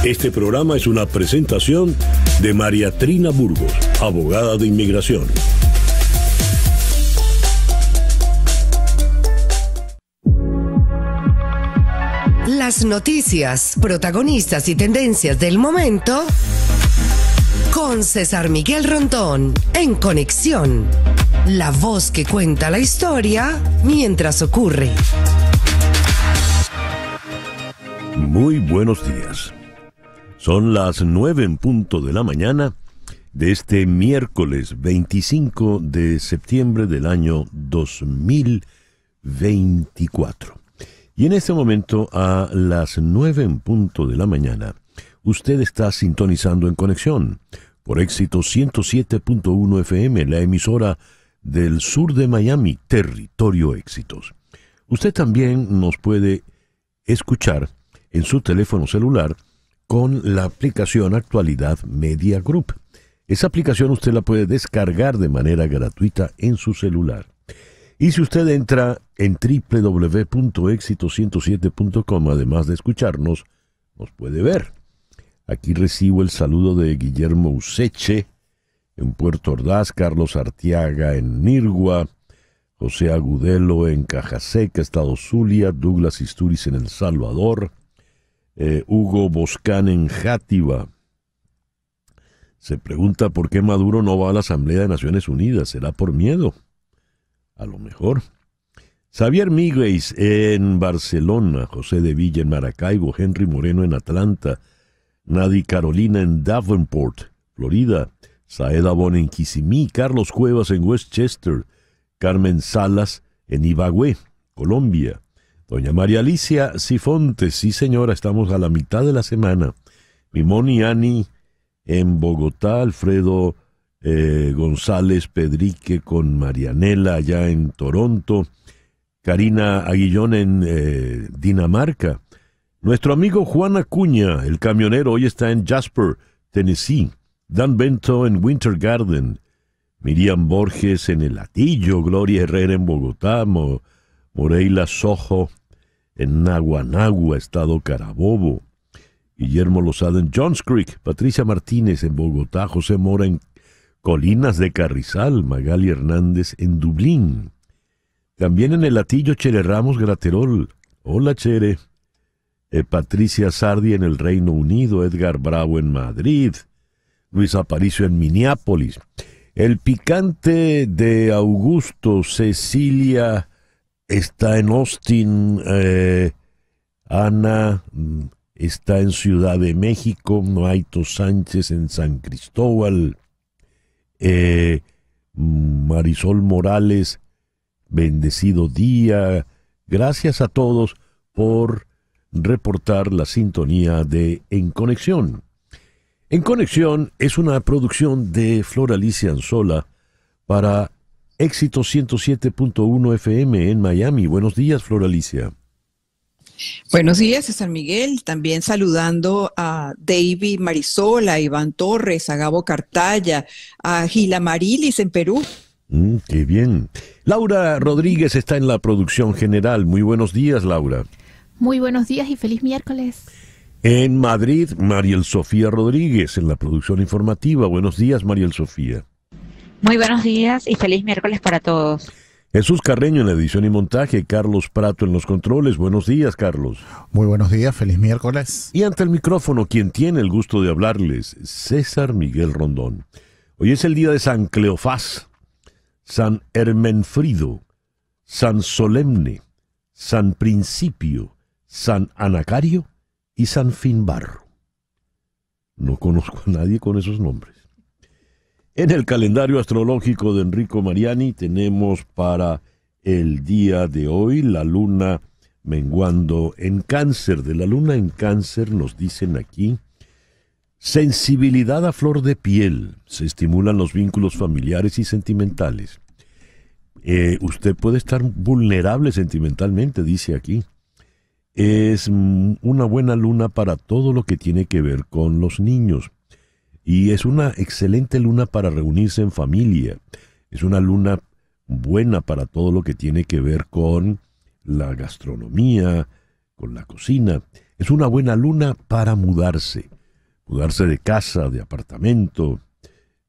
Este programa es una presentación de María Trina Burgos, abogada de inmigración. Las noticias, protagonistas y tendencias del momento con César Miguel Rondón en Conexión. La voz que cuenta la historia mientras ocurre. Muy buenos días. Son las 9 en punto de la mañana de este miércoles 25 de septiembre del año 2024. Y en este momento, a las 9 en punto de la mañana, usted está sintonizando en Conexión por Éxito 107.1 FM, la emisora del sur de Miami, Territorio Éxitos. Usted también nos puede escuchar en su teléfono celular con la aplicación Actualidad Media Group. Esa aplicación usted la puede descargar de manera gratuita en su celular. Y si usted entra en www.exito107.com, además de escucharnos, nos puede ver. Aquí recibo el saludo de Guillermo Useche en Puerto Ordaz, Carlos Arteaga en Nirgua, José Agudelo en Cajaseca, Estado Zulia, Douglas Isturiz en El Salvador, Hugo Boscán en Játiva. Se pregunta por qué Maduro no va a la Asamblea de Naciones Unidas. ¿Será por miedo? A lo mejor. Xavier Miguez en Barcelona, José de Villa en Maracaibo, Henry Moreno en Atlanta, Nadi Carolina en Davenport, Florida, Saeda Bon en Kissimmee, Carlos Cuevas en Westchester, Carmen Salas en Ibagué, Colombia, doña María Alicia Sifontes, sí señora, estamos a la mitad de la semana, Mimoni Ani en Bogotá, Alfredo González Pedrique con Marianela allá en Toronto, Karina Aguillón en Dinamarca, nuestro amigo Juan Acuña, el camionero, hoy está en Jasper, Tennessee, Dan Bento en Winter Garden, Miriam Borges en El Hatillo, Gloria Herrera en Bogotá, Moreila Sojo en Naguanagua, Estado Carabobo, Guillermo Lozada en Johns Creek, Patricia Martínez en Bogotá, José Mora en Colinas de Carrizal, Magali Hernández en Dublín. También en El Hatillo, Chere Ramos Graterol. Hola, Chere. Patricia Sardi en el Reino Unido, Edgar Bravo en Madrid, Luis Aparicio en Minneapolis. El picante de Augusto, Cecilia está en Austin, Ana está en Ciudad de México, Noaito Sánchez en San Cristóbal, Marisol Morales, bendecido día. Gracias a todos por reportar la sintonía de En Conexión. En Conexión es una producción de Flor Alicia Anzola para Éxito 107.1 FM en Miami. Buenos días, Flor Alicia. Buenos días, César Miguel. También saludando a David Marisol, a Iván Torres, a Gabo Cartaya, a Gila Marilis en Perú. Qué bien. Laura Rodríguez está en la producción general. Muy buenos días, Laura. Muy buenos días y feliz miércoles. En Madrid, Mariel Sofía Rodríguez en la producción informativa. Buenos días, Mariel Sofía. Muy buenos días y feliz miércoles para todos. Jesús Carreño en la edición y montaje, Carlos Prato en los controles. Buenos días, Carlos. Muy buenos días, feliz miércoles. Y ante el micrófono, quien tiene el gusto de hablarles, César Miguel Rondón. Hoy es el día de San Cleofás, San Hermenfrido, San Solemne, San Principio, San Anacario y San Finbarro. No conozco a nadie con esos nombres. En el calendario astrológico de Enrico Mariani tenemos para el día de hoy la luna menguando en Cáncer. De la luna en Cáncer nos dicen aquí: sensibilidad a flor de piel, se estimulan los vínculos familiares y sentimentales. Usted puede estar vulnerable sentimentalmente, dice aquí. Es una buena luna para todo lo que tiene que ver con los niños. Y es una excelente luna para reunirse en familia. Es una luna buena para todo lo que tiene que ver con la gastronomía, con la cocina. Es una buena luna para mudarse de casa, de apartamento.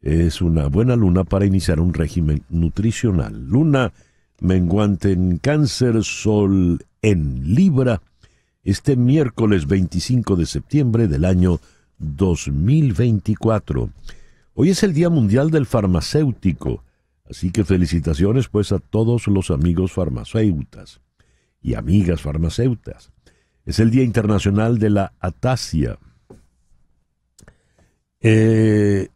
Es una buena luna para iniciar un régimen nutricional. Luna menguante en Cáncer, Sol en Libra, este miércoles 25 de septiembre del año 2024. Hoy es el Día Mundial del Farmacéutico, así que felicitaciones pues a todos los amigos farmacéutas y amigas farmacéutas. Es el Día Internacional de la Ataxia. El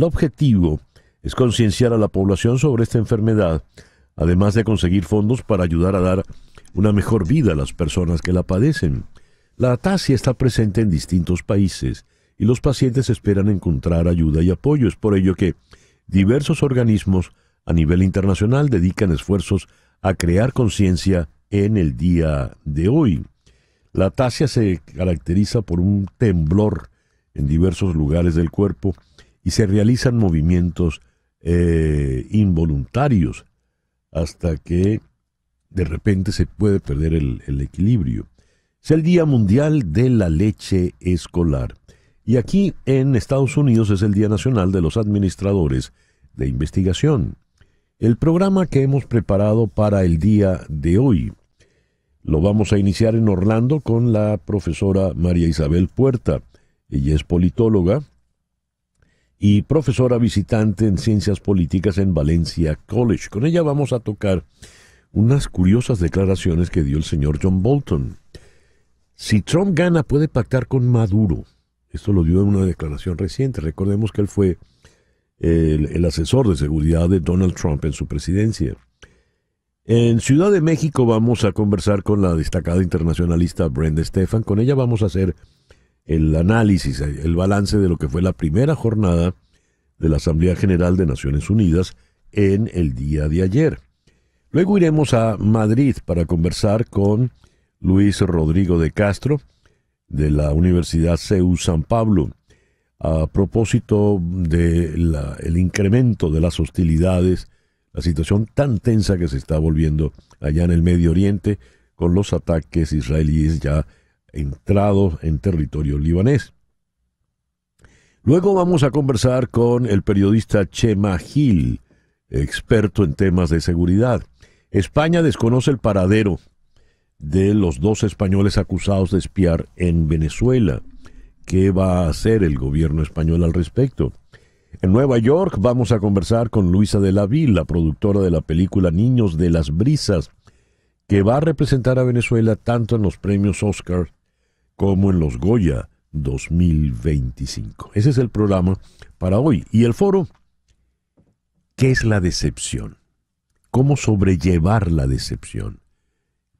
objetivo es concienciar a la población sobre esta enfermedad, además de conseguir fondos para ayudar a dar una mejor vida a las personas que la padecen. La ataxia está presente en distintos países y los pacientes esperan encontrar ayuda y apoyo. Es por ello que diversos organismos a nivel internacional dedican esfuerzos a crear conciencia en el día de hoy. La ataxia se caracteriza por un temblor en diversos lugares del cuerpo y se realizan movimientos involuntarios hasta que de repente se puede perder el equilibrio. Es el Día Mundial de la Leche Escolar. Y aquí en Estados Unidos es el Día Nacional de los Administradores de Investigación. El programa que hemos preparado para el día de hoy lo vamos a iniciar en Orlando con la profesora María Isabel Puerta. Ella es politóloga y profesora visitante en Ciencias Políticas en Valencia College. Con ella vamos a tocar unas curiosas declaraciones que dio el señor John Bolton. Si Trump gana, puede pactar con Maduro. Esto lo dio en una declaración reciente. Recordemos que él fue el asesor de seguridad de Donald Trump en su presidencia. En Ciudad de México vamos a conversar con la destacada internacionalista Brenda Stephan. Con ella vamos a hacer el análisis, el balance de lo que fue la primera jornada de la Asamblea General de Naciones Unidas en el día de ayer. Luego iremos a Madrid para conversar con Luis Rodrigo de Castro de la Universidad CEU San Pablo a propósito del incremento de las hostilidades, la situación tan tensa que se está volviendo allá en el Medio Oriente con los ataques israelíes ya entrados en territorio libanés. Luego vamos a conversar con el periodista Chema Gil, experto en temas de seguridad. España desconoce el paradero de los 2 españoles acusados de espiar en Venezuela. ¿Qué va a hacer el gobierno español al respecto? En Nueva York vamos a conversar con Luisa de la Vil, la productora de la película Niños de las Brisas, que va a representar a Venezuela tanto en los premios Oscar como en los Goya 2025. Ese es el programa para hoy. Y el foro, ¿qué es la decepción? ¿Cómo sobrellevar la decepción?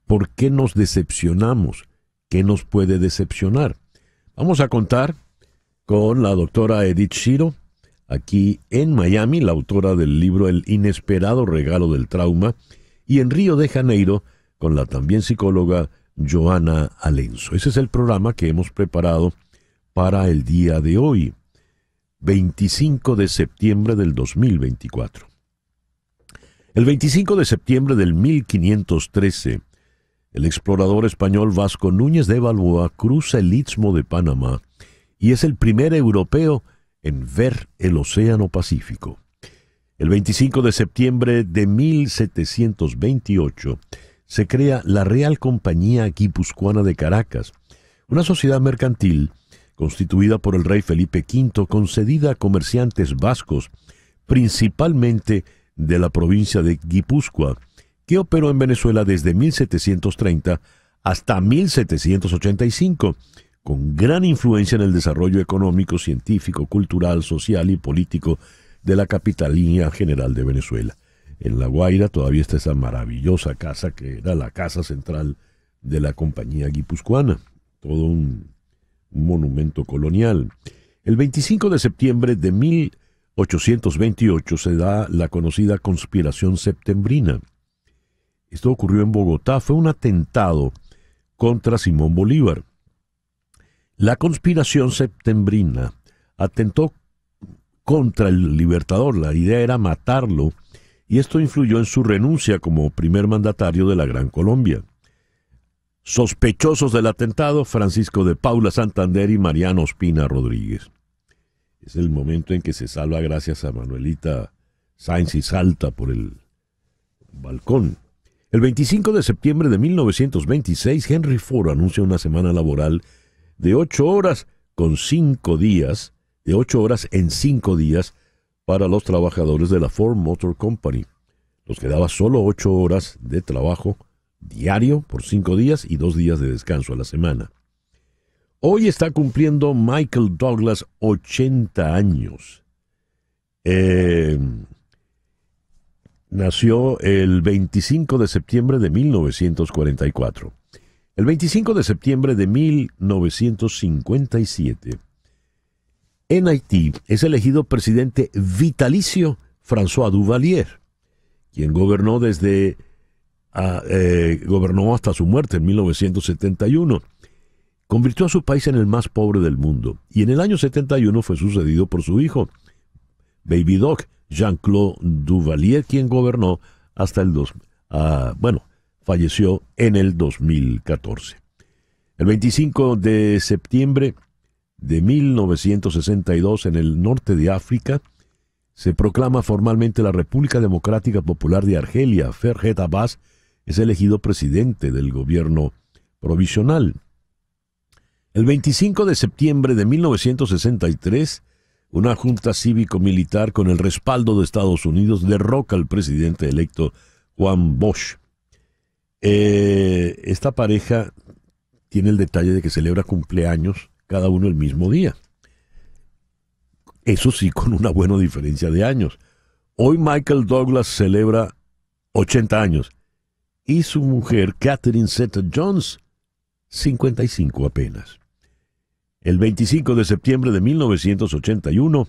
¿Por qué nos decepcionamos? ¿Qué nos puede decepcionar? Vamos a contar con la doctora Edith Shiro, aquí en Miami, la autora del libro El inesperado regalo del trauma, y en Río de Janeiro, con la también psicóloga Joana Alenzo. Ese es el programa que hemos preparado para el día de hoy, 25 de septiembre del 2024. El 25 de septiembre del 1513, el explorador español Vasco Núñez de Balboa cruza el Istmo de Panamá y es el primer europeo en ver el Océano Pacífico. El 25 de septiembre de 1728 se crea la Real Compañía Guipuzcoana de Caracas, una sociedad mercantil constituida por el rey Felipe V, concedida a comerciantes vascos, principalmente de la provincia de Guipúzcoa, que operó en Venezuela desde 1730 hasta 1785, con gran influencia en el desarrollo económico, científico, cultural, social y político de la Capitanía General de Venezuela. En La Guaira todavía está esa maravillosa casa que era la casa central de la Compañía Guipuzcoana, todo un monumento colonial. El 25 de septiembre de 1828 se da la conocida Conspiración Septembrina. Esto ocurrió en Bogotá, fue un atentado contra Simón Bolívar. La Conspiración Septembrina atentó contra el Libertador, la idea era matarlo, y esto influyó en su renuncia como primer mandatario de la Gran Colombia. sospechosos del atentado, Francisco de Paula Santander y Mariano Ospina Rodríguez. Es el momento en que se salva gracias a Manuelita Sáenz y salta por el balcón. El 25 de septiembre de 1926, Henry Ford anuncia una semana laboral de 8 horas con 5 días, de 8 horas en 5 días para los trabajadores de la Ford Motor Company. Los quedaba solo 8 horas de trabajo diario por 5 días y 2 días de descanso a la semana. Hoy está cumpliendo Michael Douglas 80 años. Nació el 25 de septiembre de 1944. El 25 de septiembre de 1957, en Haití es elegido presidente vitalicio François Duvalier, quien gobernó gobernó hasta su muerte en 1971. Convirtió a su país en el más pobre del mundo y en el año 71 fue sucedido por su hijo, Baby Doc, Jean-Claude Duvalier, quien gobernó hasta falleció en el 2014. El 25 de septiembre de 1962, en el norte de África, se proclama formalmente la República Democrática Popular de Argelia. Ferhat Abbas es elegido presidente del gobierno provisional. El 25 de septiembre de 1963, una junta cívico-militar con el respaldo de Estados Unidos derroca al presidente electo Juan Bosch. Esta pareja tiene el detalle de que celebra cumpleaños cada uno el mismo día. Eso sí, con una buena diferencia de años. Hoy Michael Douglas celebra 80 años y su mujer Catherine Zeta-Jones 55 apenas. El 25 de septiembre de 1981,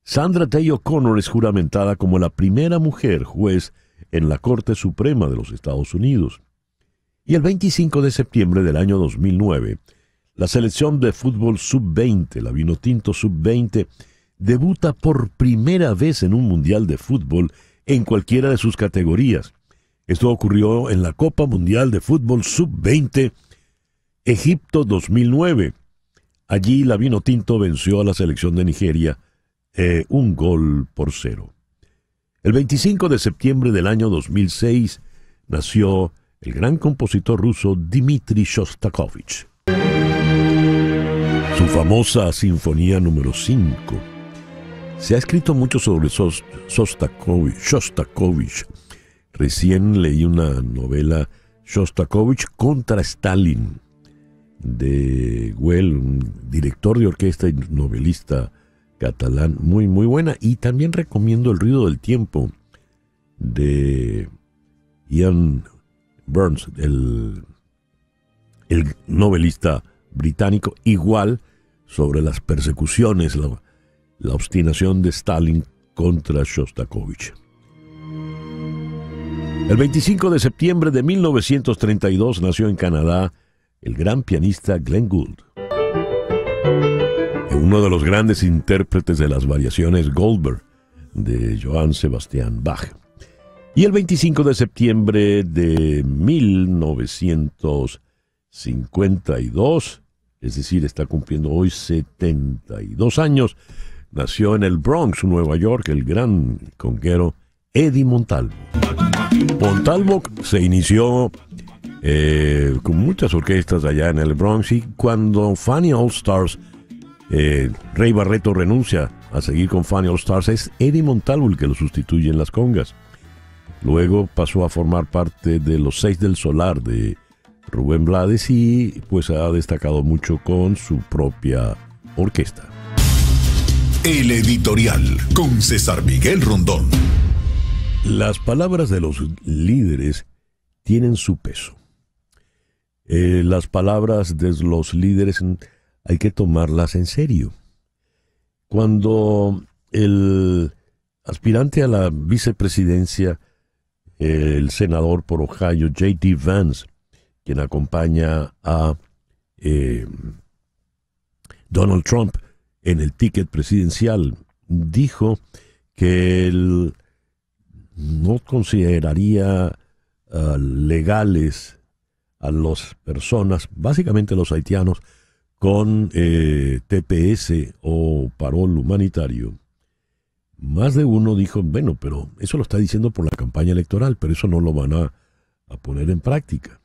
Sandra Day O'Connor es juramentada como la primera mujer juez en la Corte Suprema de los Estados Unidos. Y el 25 de septiembre del año 2009, la selección de fútbol sub-20, la Vinotinto sub-20, debuta por primera vez en un mundial de fútbol en cualquiera de sus categorías. Esto ocurrió en la Copa Mundial de Fútbol Sub-20 Egipto 2009. Allí la Vinotinto venció a la selección de Nigeria 1-0. El 25 de septiembre del año 2006 nació el gran compositor ruso Dmitri Shostakovich. Su famosa Sinfonía número 5. Se ha escrito mucho sobre Shostakovich. Recién leí una novela, Shostakovich contra Stalin, de Güell, un director de orquesta y novelista catalán, muy buena. Y también recomiendo El ruido del tiempo, de Ian Burns, el novelista británico, igual sobre las persecuciones, la obstinación de Stalin contra Shostakovich. El 25 de septiembre de 1932 nació en Canadá el gran pianista Glenn Gould, uno de los grandes intérpretes de las variaciones Goldberg de Johann Sebastian Bach. Y el 25 de septiembre de 1952, es decir, está cumpliendo hoy 72 años, nació en el Bronx, Nueva York, el gran conguero Eddie Montalvo. Montalvo se inició con muchas orquestas allá en el Bronx, y cuando Fania All Stars, Ray Barretto renuncia a seguir con Fania All Stars, es Eddie Montalvo el que lo sustituye en las congas. Luego pasó a formar parte de Los Seis del Solar de Rubén Blades y pues ha destacado mucho con su propia orquesta. El editorial con César Miguel Rondón. Las palabras de los líderes tienen su peso. Las palabras de los líderes hay que tomarlas en serio. Cuando el aspirante a la vicepresidencia, el senador por Ohio, J.D. Vance, quien acompaña a Donald Trump en el ticket presidencial, dijo que él no consideraría legales a las personas, básicamente los haitianos, con TPS o parol humanitario, más de uno dijo, bueno, pero eso lo está diciendo por la campaña electoral, pero eso no lo van a poner en práctica.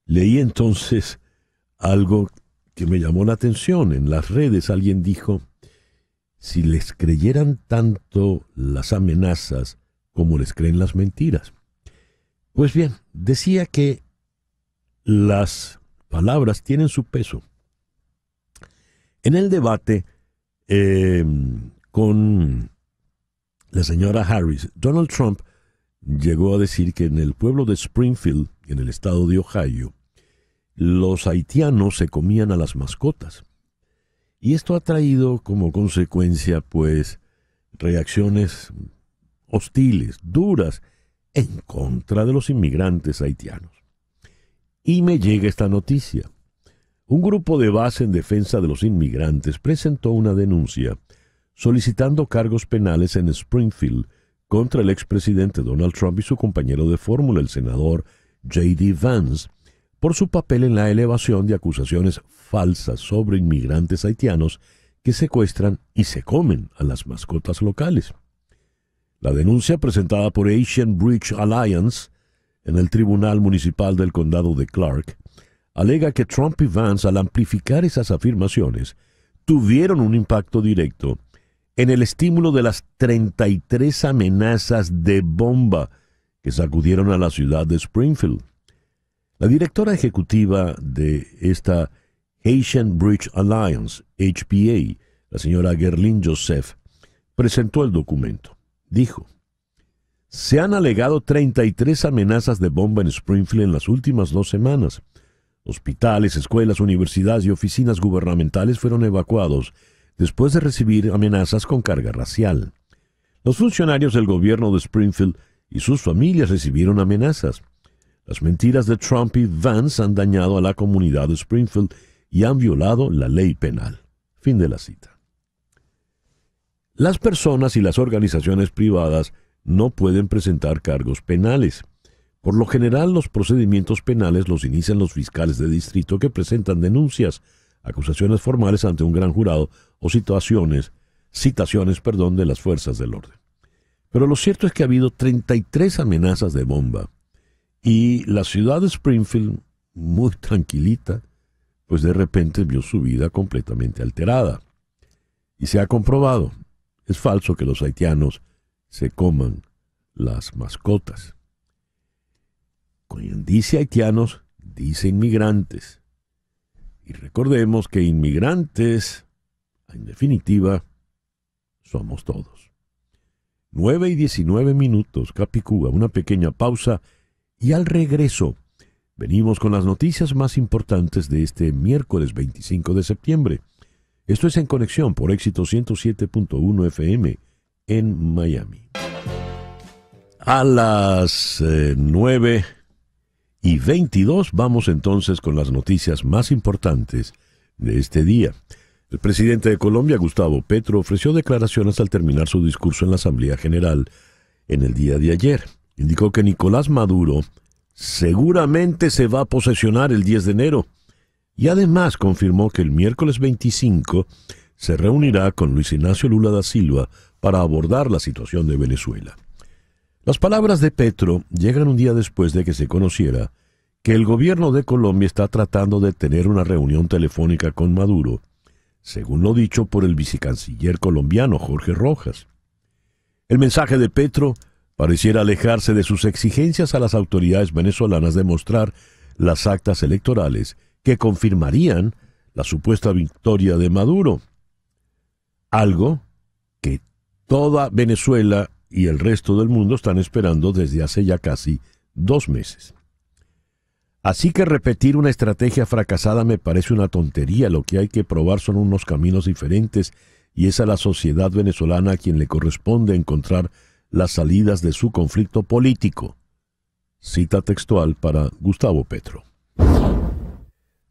Leí entonces algo que me llamó la atención. En las redes alguien dijo, si les creyeran tanto las amenazas como les creen las mentiras. Pues bien, decía que las palabras tienen su peso. En el debate con la señora Harris, Donald Trump llegó a decir que en el pueblo de Springfield, en el estado de Ohio, los haitianos se comían a las mascotas. Y esto ha traído como consecuencia, pues, reacciones hostiles, duras, en contra de los inmigrantes haitianos. Y me llega esta noticia. Un grupo de base en defensa de los inmigrantes presentó una denuncia solicitando cargos penales en Springfield contra el expresidente Donald Trump y su compañero de fórmula, el senador J.D. Vance, por su papel en la elevación de acusaciones falsas sobre inmigrantes haitianos que secuestran y se comen a las mascotas locales. La denuncia presentada por Asian Bridge Alliance en el Tribunal Municipal del Condado de Clark alega que Trump y Vance, al amplificar esas afirmaciones, tuvieron un impacto directo en el estímulo de las 33 amenazas de bomba que sacudieron a la ciudad de Springfield. La directora ejecutiva de esta Asian Bridge Alliance, HBA, la señora Gerlin Joseph, presentó el documento. Dijo, se han alegado 33 amenazas de bomba en Springfield en las últimas 2 semanas. Hospitales, escuelas, universidades y oficinas gubernamentales fueron evacuados después de recibir amenazas con carga racial. Los funcionarios del gobierno de Springfield y sus familias recibieron amenazas. Las mentiras de Trump y Vance han dañado a la comunidad de Springfield y han violado la ley penal. Fin de la cita. Las personas y las organizaciones privadas no pueden presentar cargos penales. Por lo general, los procedimientos penales los inician los fiscales de distrito que presentan denuncias, acusaciones formales ante un gran jurado o citaciones de las fuerzas del orden. Pero lo cierto es que ha habido 33 amenazas de bomba y la ciudad de Springfield, muy tranquilita, pues de repente vio su vida completamente alterada. Y se ha comprobado, es falso que los haitianos se coman las mascotas. Quien dice haitianos, dice inmigrantes. Y recordemos que inmigrantes, en definitiva, somos todos. 9:19, Capicúa, una pequeña pausa y al regreso venimos con las noticias más importantes de este miércoles 25 de septiembre. Esto es En Conexión por Éxito 107.1 FM en Miami. A las 9:22 vamos entonces con las noticias más importantes de este día. El presidente de Colombia, Gustavo Petro, ofreció declaraciones al terminar su discurso en la Asamblea General en el día de ayer. Indicó que Nicolás Maduro seguramente se va a posesionar el 10 de enero y además confirmó que el miércoles 25 se reunirá con Luis Ignacio Lula da Silva para abordar la situación de Venezuela. Las palabras de Petro llegan un día después de que se conociera que el gobierno de Colombia está tratando de tener una reunión telefónica con Maduro, según lo dicho por el vicecanciller colombiano Jorge Rojas. El mensaje de Petro pareciera alejarse de sus exigencias a las autoridades venezolanas de mostrar las actas electorales que confirmarían la supuesta victoria de Maduro, algo que toda Venezuela y el resto del mundo están esperando desde hace ya casi 2 meses. Así que repetir una estrategia fracasada me parece una tontería. Lo que hay que probar son unos caminos diferentes y es a la sociedad venezolana a quien le corresponde encontrar las salidas de su conflicto político. Cita textual para Gustavo Petro.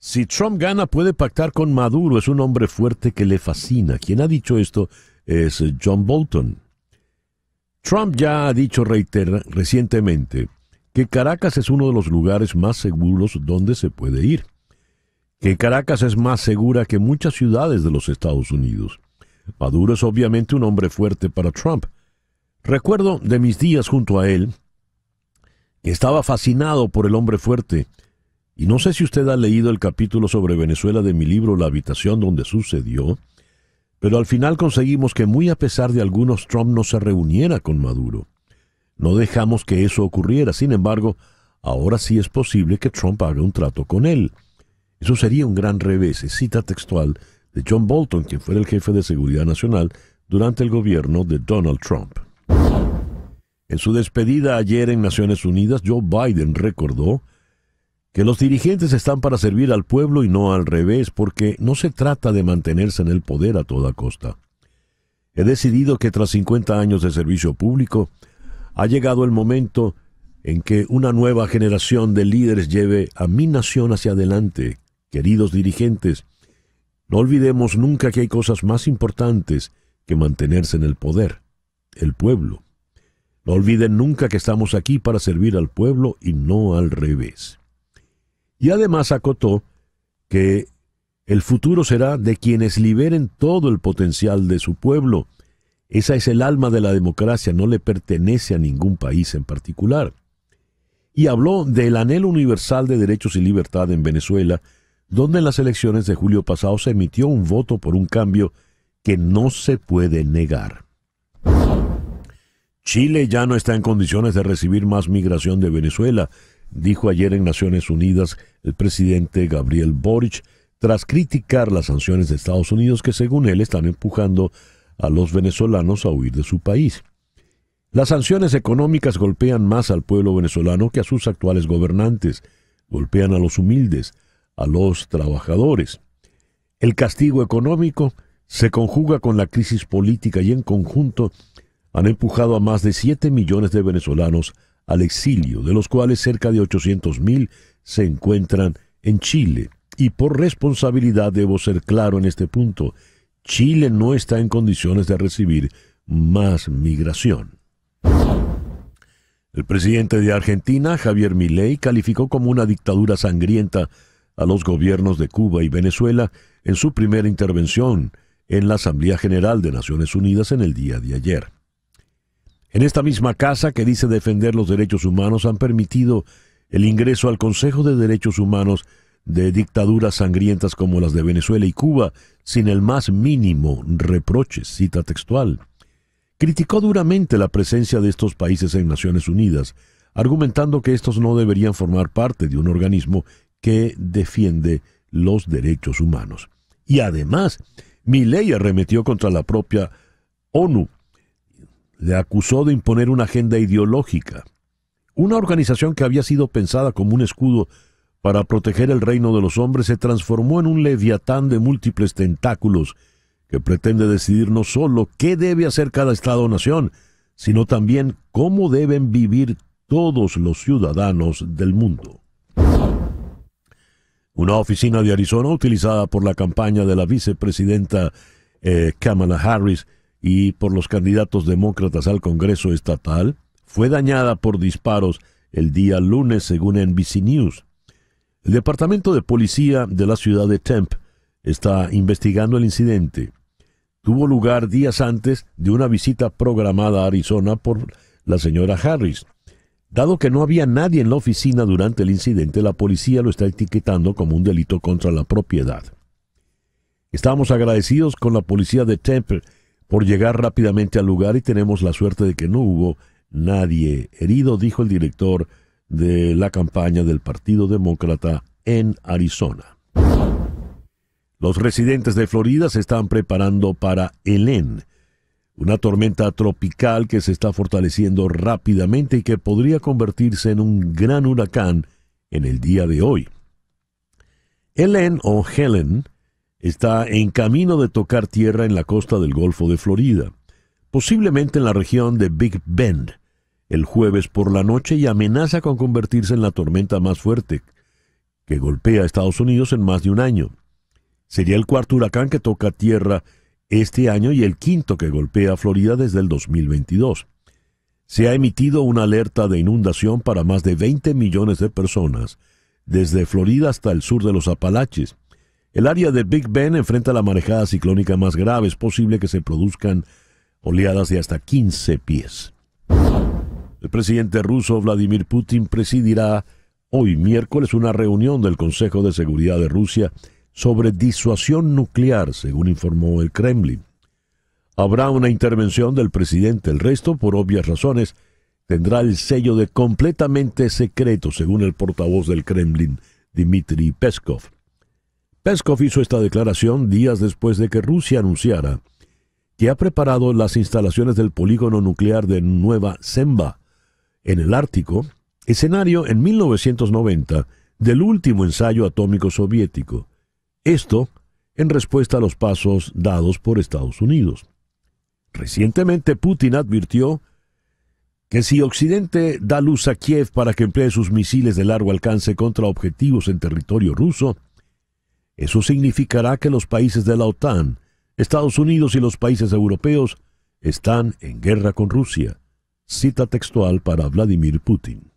Si Trump gana, puede pactar con Maduro. Es un hombre fuerte que le fascina. Quien ha dicho esto es John Bolton. Trump ya ha dicho recientemente que Caracas es uno de los lugares más seguros donde se puede ir, que Caracas es más segura que muchas ciudades de los Estados Unidos. Maduro es obviamente un hombre fuerte para Trump. Recuerdo de mis días junto a él que estaba fascinado por el hombre fuerte. Y no sé si usted ha leído el capítulo sobre Venezuela de mi libro La habitación donde sucedió, pero al final conseguimos que muy a pesar de algunos Trump no se reuniera con Maduro. No dejamos que eso ocurriera. Sin embargo, ahora sí es posible que Trump haga un trato con él. Eso sería un gran revés, cita textual de John Bolton, quien fue el jefe de Seguridad Nacional durante el gobierno de Donald Trump. En su despedida ayer en Naciones Unidas, Joe Biden recordó que los dirigentes están para servir al pueblo y no al revés, porque no se trata de mantenerse en el poder a toda costa. He decidido que tras 50 años de servicio público, ha llegado el momento en que una nueva generación de líderes lleve a mi nación hacia adelante. Queridos dirigentes, no olvidemos nunca que hay cosas más importantes que mantenerse en el poder, el pueblo. No olviden nunca que estamos aquí para servir al pueblo y no al revés. Y además acotó que el futuro será de quienes liberen todo el potencial de su pueblo. Esa es el alma de la democracia, no le pertenece a ningún país en particular. Y habló del anhelo universal de derechos y libertad en Venezuela, donde en las elecciones de julio pasado se emitió un voto por un cambio que no se puede negar. Chile ya no está en condiciones de recibir más migración de Venezuela, dijo ayer en Naciones Unidas el presidente Gabriel Boric, tras criticar las sanciones de Estados Unidos que según él están empujando a los venezolanos a huir de su país. Las sanciones económicas golpean más al pueblo venezolano que a sus actuales gobernantes, golpean a los humildes, a los trabajadores. El castigo económico se conjuga con la crisis política y en conjunto han empujado a más de 7 millones de venezolanos al exilio, de los cuales cerca de 800,000 se encuentran en Chile. Y por responsabilidad debo ser claro en este punto, Chile no está en condiciones de recibir más migración. El presidente de Argentina, Javier Milei, calificó como una dictadura sangrienta a los gobiernos de Cuba y Venezuela en su primera intervención en la Asamblea General de Naciones Unidas en el día de ayer. En esta misma casa que dice defender los derechos humanos han permitido el ingreso al Consejo de Derechos Humanos de dictaduras sangrientas como las de Venezuela y Cuba sin el más mínimo reproche, cita textual. Criticó duramente la presencia de estos países en Naciones Unidas, argumentando que estos no deberían formar parte de un organismo que defiende los derechos humanos. Y además, Milei arremetió contra la propia ONU. Le acusó de imponer una agenda ideológica. Una organización que había sido pensada como un escudo para proteger el reino de los hombres se transformó en un leviatán de múltiples tentáculos que pretende decidir no solo qué debe hacer cada Estado o nación, sino también cómo deben vivir todos los ciudadanos del mundo. Una oficina de Arizona utilizada por la campaña de la vicepresidenta Kamala Harris y por los candidatos demócratas al Congreso estatal fue dañada por disparos el día lunes, según NBC News. El Departamento de Policía de la ciudad de Tempe está investigando el incidente. Tuvo lugar días antes de una visita programada a Arizona por la señora Harris. Dado que no había nadie en la oficina durante el incidente, la policía lo está etiquetando como un delito contra la propiedad. Estamos agradecidos con la policía de Tempe por llegar rápidamente al lugar y tenemos la suerte de que no hubo nadie herido, dijo el director de la campaña del Partido Demócrata en Arizona. Los residentes de Florida se están preparando para Helene, una tormenta tropical que se está fortaleciendo rápidamente y que podría convertirse en un gran huracán en el día de hoy. Helene o Helen está en camino de tocar tierra en la costa del Golfo de Florida, posiblemente en la región de Big Bend, el jueves por la noche y amenaza con convertirse en la tormenta más fuerte que golpea a Estados Unidos en más de un año. Sería el cuarto huracán que toca tierra este año y el quinto que golpea a Florida desde el 2022. Se ha emitido una alerta de inundación para más de 20 millones de personas, desde Florida hasta el sur de los Apalaches. El área de Big Bend enfrenta la marejada ciclónica más grave. Es posible que se produzcan oleadas de hasta 15 pies. El presidente ruso Vladimir Putin presidirá hoy miércoles una reunión del Consejo de Seguridad de Rusia sobre disuasión nuclear, según informó el Kremlin. Habrá una intervención del presidente. El resto, por obvias razones, tendrá el sello de completamente secreto, según el portavoz del Kremlin, Dmitry Peskov. Peskov hizo esta declaración días después de que Rusia anunciara que ha preparado las instalaciones del polígono nuclear de Nueva Zemba, en el Ártico, escenario en 1990 del último ensayo atómico soviético. Esto en respuesta a los pasos dados por Estados Unidos. Recientemente Putin advirtió que si Occidente da luz a Kiev para que emplee sus misiles de largo alcance contra objetivos en territorio ruso, eso significará que los países de la OTAN, Estados Unidos y los países europeos están en guerra con Rusia. Cita textual para Vladimir Putin.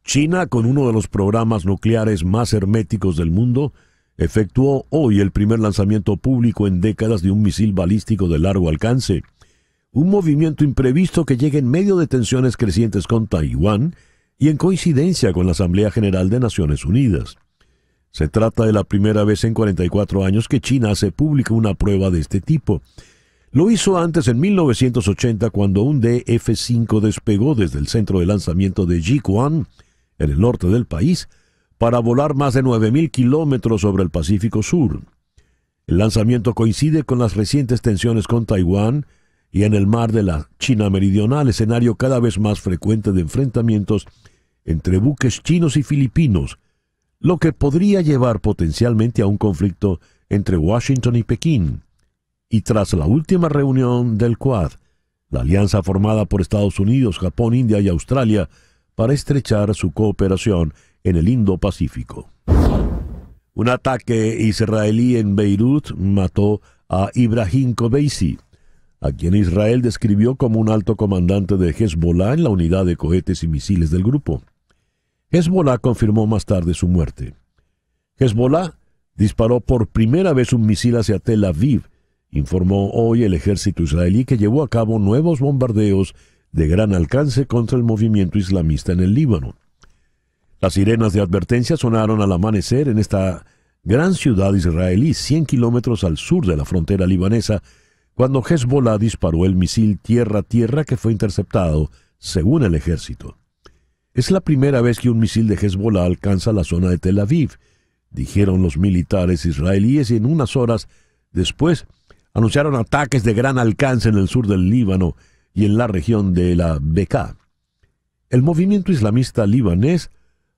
China, con uno de los programas nucleares más herméticos del mundo, efectuó hoy el primer lanzamiento público en décadas de un misil balístico de largo alcance. Un movimiento imprevisto que llega en medio de tensiones crecientes con Taiwán y en coincidencia con la Asamblea General de Naciones Unidas. Se trata de la primera vez en 44 años que China hace pública una prueba de este tipo. Lo hizo antes en 1980 cuando un DF-5 despegó desde el centro de lanzamiento de Jiuquan, en el norte del país, para volar más de 9.000 kilómetros sobre el Pacífico Sur. El lanzamiento coincide con las recientes tensiones con Taiwán y en el mar de la China Meridional, escenario cada vez más frecuente de enfrentamientos entre buques chinos y filipinos, lo que podría llevar potencialmente a un conflicto entre Washington y Pekín. Y tras la última reunión del Quad, la alianza formada por Estados Unidos, Japón, India y Australia para estrechar su cooperación en el Indo-Pacífico. Un ataque israelí en Beirut mató a Ibrahim Kobeissi, a quien Israel describió como un alto comandante de Hezbollah en la unidad de cohetes y misiles del grupo. Hezbollah confirmó más tarde su muerte. Hezbollah disparó por primera vez un misil hacia Tel Aviv, informó hoy el ejército israelí, que llevó a cabo nuevos bombardeos de gran alcance contra el movimiento islamista en el Líbano. Las sirenas de advertencia sonaron al amanecer en esta gran ciudad israelí, 100 kilómetros al sur de la frontera libanesa, cuando Hezbollah disparó el misil tierra-tierra que fue interceptado, según el ejército. Es la primera vez que un misil de Hezbollah alcanza la zona de Tel Aviv, dijeron los militares israelíes, y en unas horas después anunciaron ataques de gran alcance en el sur del Líbano y en la región de la Bekaa. El movimiento islamista libanés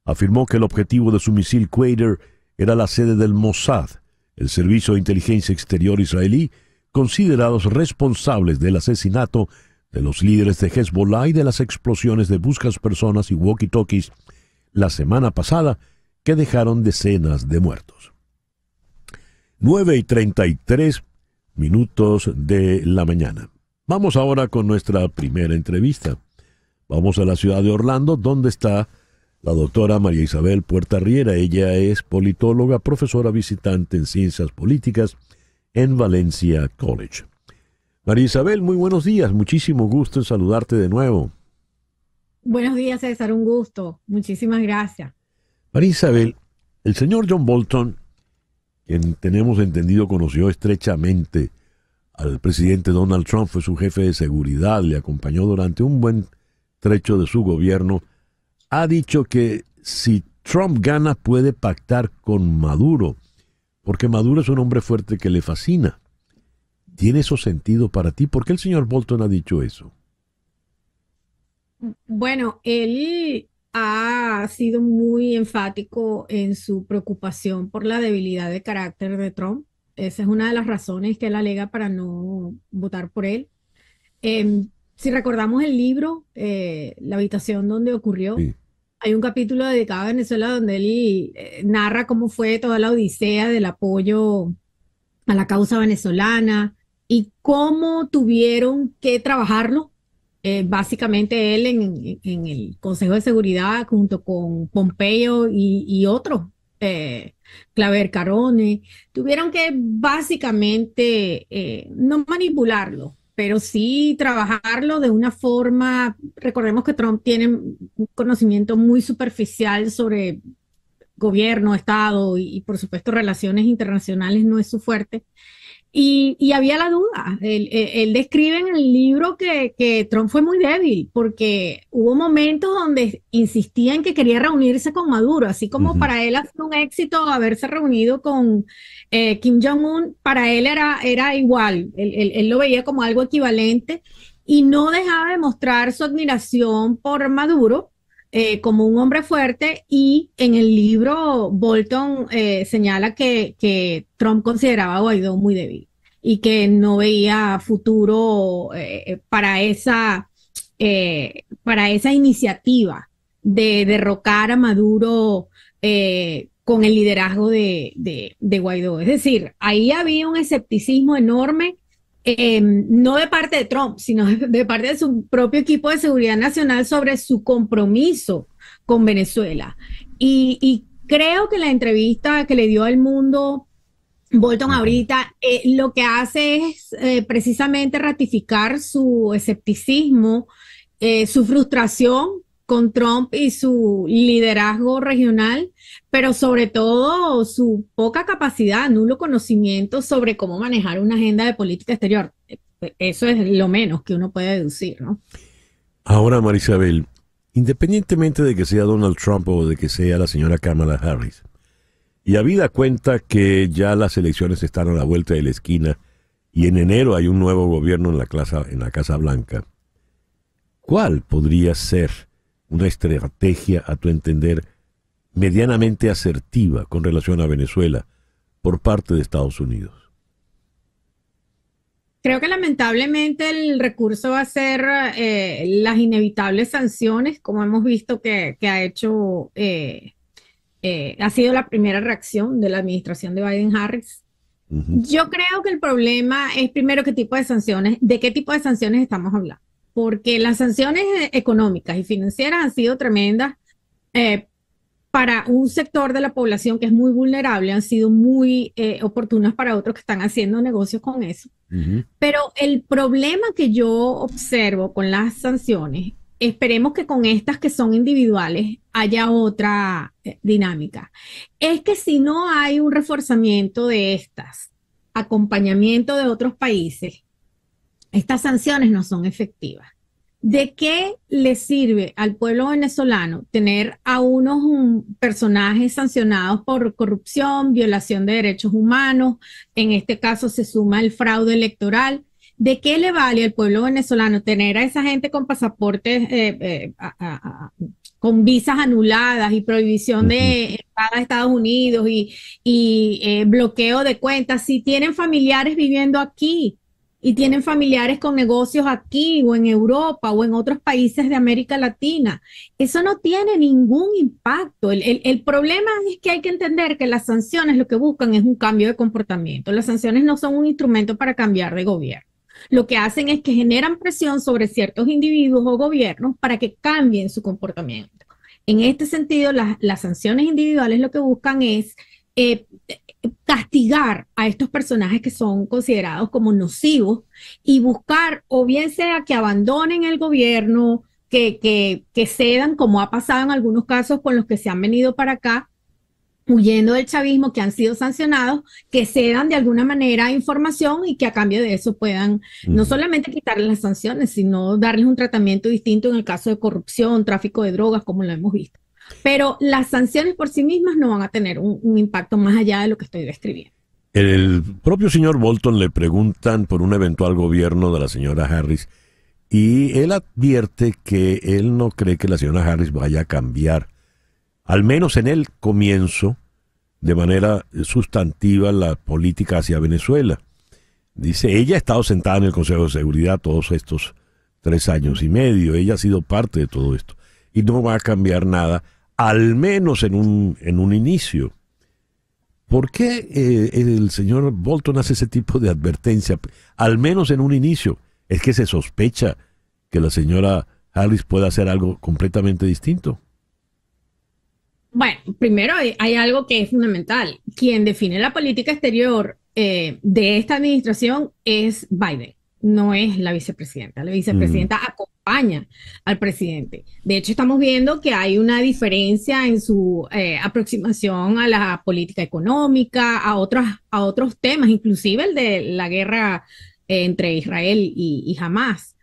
afirmó que el objetivo de su misil Quader era la sede del Mossad, el servicio de inteligencia exterior israelí, considerados responsables del asesinato de los líderes de Hezbollah y de las explosiones de buscaspersonas y walkie-talkies la semana pasada que dejaron decenas de muertos. 9:33 de la mañana. Vamos ahora con nuestra primera entrevista. Vamos a la ciudad de Orlando, donde está la doctora María Isabel Puerta Riera. Ella es politóloga, profesora visitante en Ciencias Políticas en Valencia College. María Isabel, muy buenos días. Muchísimo gusto en saludarte de nuevo. Buenos días, César. Un gusto. Muchísimas gracias. María Isabel, el señor John Bolton, quien tenemos entendido conoció estrechamente al presidente Donald Trump, fue su jefe de seguridad, le acompañó durante un buen trecho de su gobierno, ha dicho que si Trump gana puede pactar con Maduro, porque Maduro es un hombre fuerte que le fascina. ¿Tiene eso sentido para ti? ¿Por qué el señor Bolton ha dicho eso? Bueno, él ha sido muy enfático en su preocupación por la debilidad de carácter de Trump. Esa es una de las razones que él alega para no votar por él. Si recordamos el libro, La habitación donde ocurrió, sí, hay un capítulo dedicado a Venezuela donde él narra cómo fue toda la odisea del apoyo a la causa venezolana y cómo tuvieron que trabajarlo básicamente él en el Consejo de Seguridad junto con Pompeo y otros, Claver Carone, tuvieron que básicamente no manipularlo, pero sí trabajarlo de una forma. Recordemos que Trump tiene un conocimiento muy superficial sobre gobierno, Estado y por supuesto relaciones internacionales no es su fuerte. Y había la duda. Él describe en el libro que Trump fue muy débil porque hubo momentos donde insistía en que quería reunirse con Maduro, así como para él ha sido un éxito haberse reunido con Kim Jong-un, para él era igual. Él lo veía como algo equivalente y no dejaba de mostrar su admiración por Maduro como un hombre fuerte, y en el libro Bolton señala que Trump consideraba a Guaidó muy débil y que no veía futuro para esa iniciativa de derrocar a Maduro con el liderazgo de Guaidó. Es decir, ahí había un escepticismo enorme. No de parte de Trump, sino de parte de su propio equipo de seguridad nacional sobre su compromiso con Venezuela. Y creo que la entrevista que le dio al Mundo Bolton ahorita lo que hace es precisamente ratificar su escepticismo, su frustración con Trump y su liderazgo regional, pero sobre todo su poca capacidad, nulo conocimiento sobre cómo manejar una agenda de política exterior. Eso es lo menos que uno puede deducir, ¿no? Ahora, Marisabel, independientemente de que sea Donald Trump o de que sea la señora Kamala Harris, y habida cuenta que ya las elecciones están a la vuelta de la esquina y en enero hay un nuevo gobierno en la Casa Blanca, ¿cuál podría ser una estrategia, a tu entender, medianamente asertiva con relación a Venezuela por parte de Estados Unidos? Creo que lamentablemente el recurso va a ser las inevitables sanciones, como hemos visto que ha hecho, ha sido la primera reacción de la administración de Biden-Harris. Yo creo que el problema es primero de qué tipo de sanciones estamos hablando, porque las sanciones económicas y financieras han sido tremendas para un sector de la población que es muy vulnerable, han sido muy oportunas para otros que están haciendo negocios con eso. Pero el problema que yo observo con las sanciones, esperemos que con estas que son individuales haya otra dinámica, es que si no hay un reforzamiento de estas, acompañamiento de otros países, estas sanciones no son efectivas. ¿De qué le sirve al pueblo venezolano tener a unos personajes sancionados por corrupción, violación de derechos humanos? En este caso se suma el fraude electoral. ¿De qué le vale al pueblo venezolano tener a esa gente con pasaportes, con visas anuladas y prohibición de entrada a Estados Unidos y bloqueo de cuentas si tienen familiares viviendo aquí? Y tienen familiares con negocios aquí o en Europa o en otros países de América Latina. Eso no tiene ningún impacto. El problema es que hay que entender que las sanciones lo que buscan es un cambio de comportamiento. Las sanciones no son un instrumento para cambiar de gobierno. Lo que hacen es que generan presión sobre ciertos individuos o gobiernos para que cambien su comportamiento. En este sentido, las sanciones individuales lo que buscan es castigar a estos personajes que son considerados como nocivos y buscar, o bien sea que abandonen el gobierno, que cedan, como ha pasado en algunos casos con los que se han venido para acá, huyendo del chavismo, que han sido sancionados, que cedan de alguna manera información y que a cambio de eso puedan no solamente quitarles las sanciones, sino darles un tratamiento distinto en el caso de corrupción, tráfico de drogas, como lo hemos visto. Pero las sanciones por sí mismas no van a tener un impacto más allá de lo que estoy describiendo. El propio señor Bolton le preguntan por un eventual gobierno de la señora Harris y él advierte que él no cree que la señora Harris vaya a cambiar, al menos en el comienzo, de manera sustantiva la política hacia Venezuela. Dice, ella ha estado sentada en el Consejo de Seguridad todos estos 3 años y medio, ella ha sido parte de todo esto y no va a cambiar nada, al menos en un inicio. ¿Por qué el señor Bolton hace ese tipo de advertencia? Al menos en un inicio. Es que se sospecha que la señora Harris pueda hacer algo completamente distinto? Bueno, primero hay algo que es fundamental. Quien define la política exterior de esta administración es Biden, no es la vicepresidenta. La vicepresidenta acompaña al presidente. De hecho, estamos viendo que hay una diferencia en su aproximación a la política económica, a otros temas, inclusive el de la guerra entre Israel y Hamás.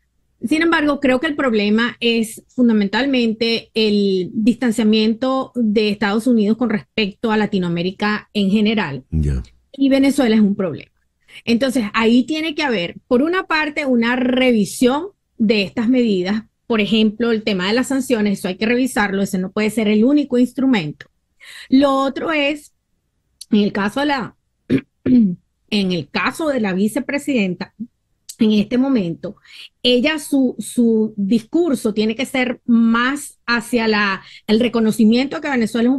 Sin embargo, creo que el problema es fundamentalmente el distanciamiento de Estados Unidos con respecto a Latinoamérica en general. Yeah. Y Venezuela es un problema. Entonces, ahí tiene que haber, por una parte, una revisión de estas medidas. Por ejemplo, el tema de las sanciones, eso hay que revisarlo, ese no puede ser el único instrumento. Lo otro es, en el caso de la vicepresidenta, en este momento, ella su discurso tiene que ser más hacia el reconocimiento de que Venezuela es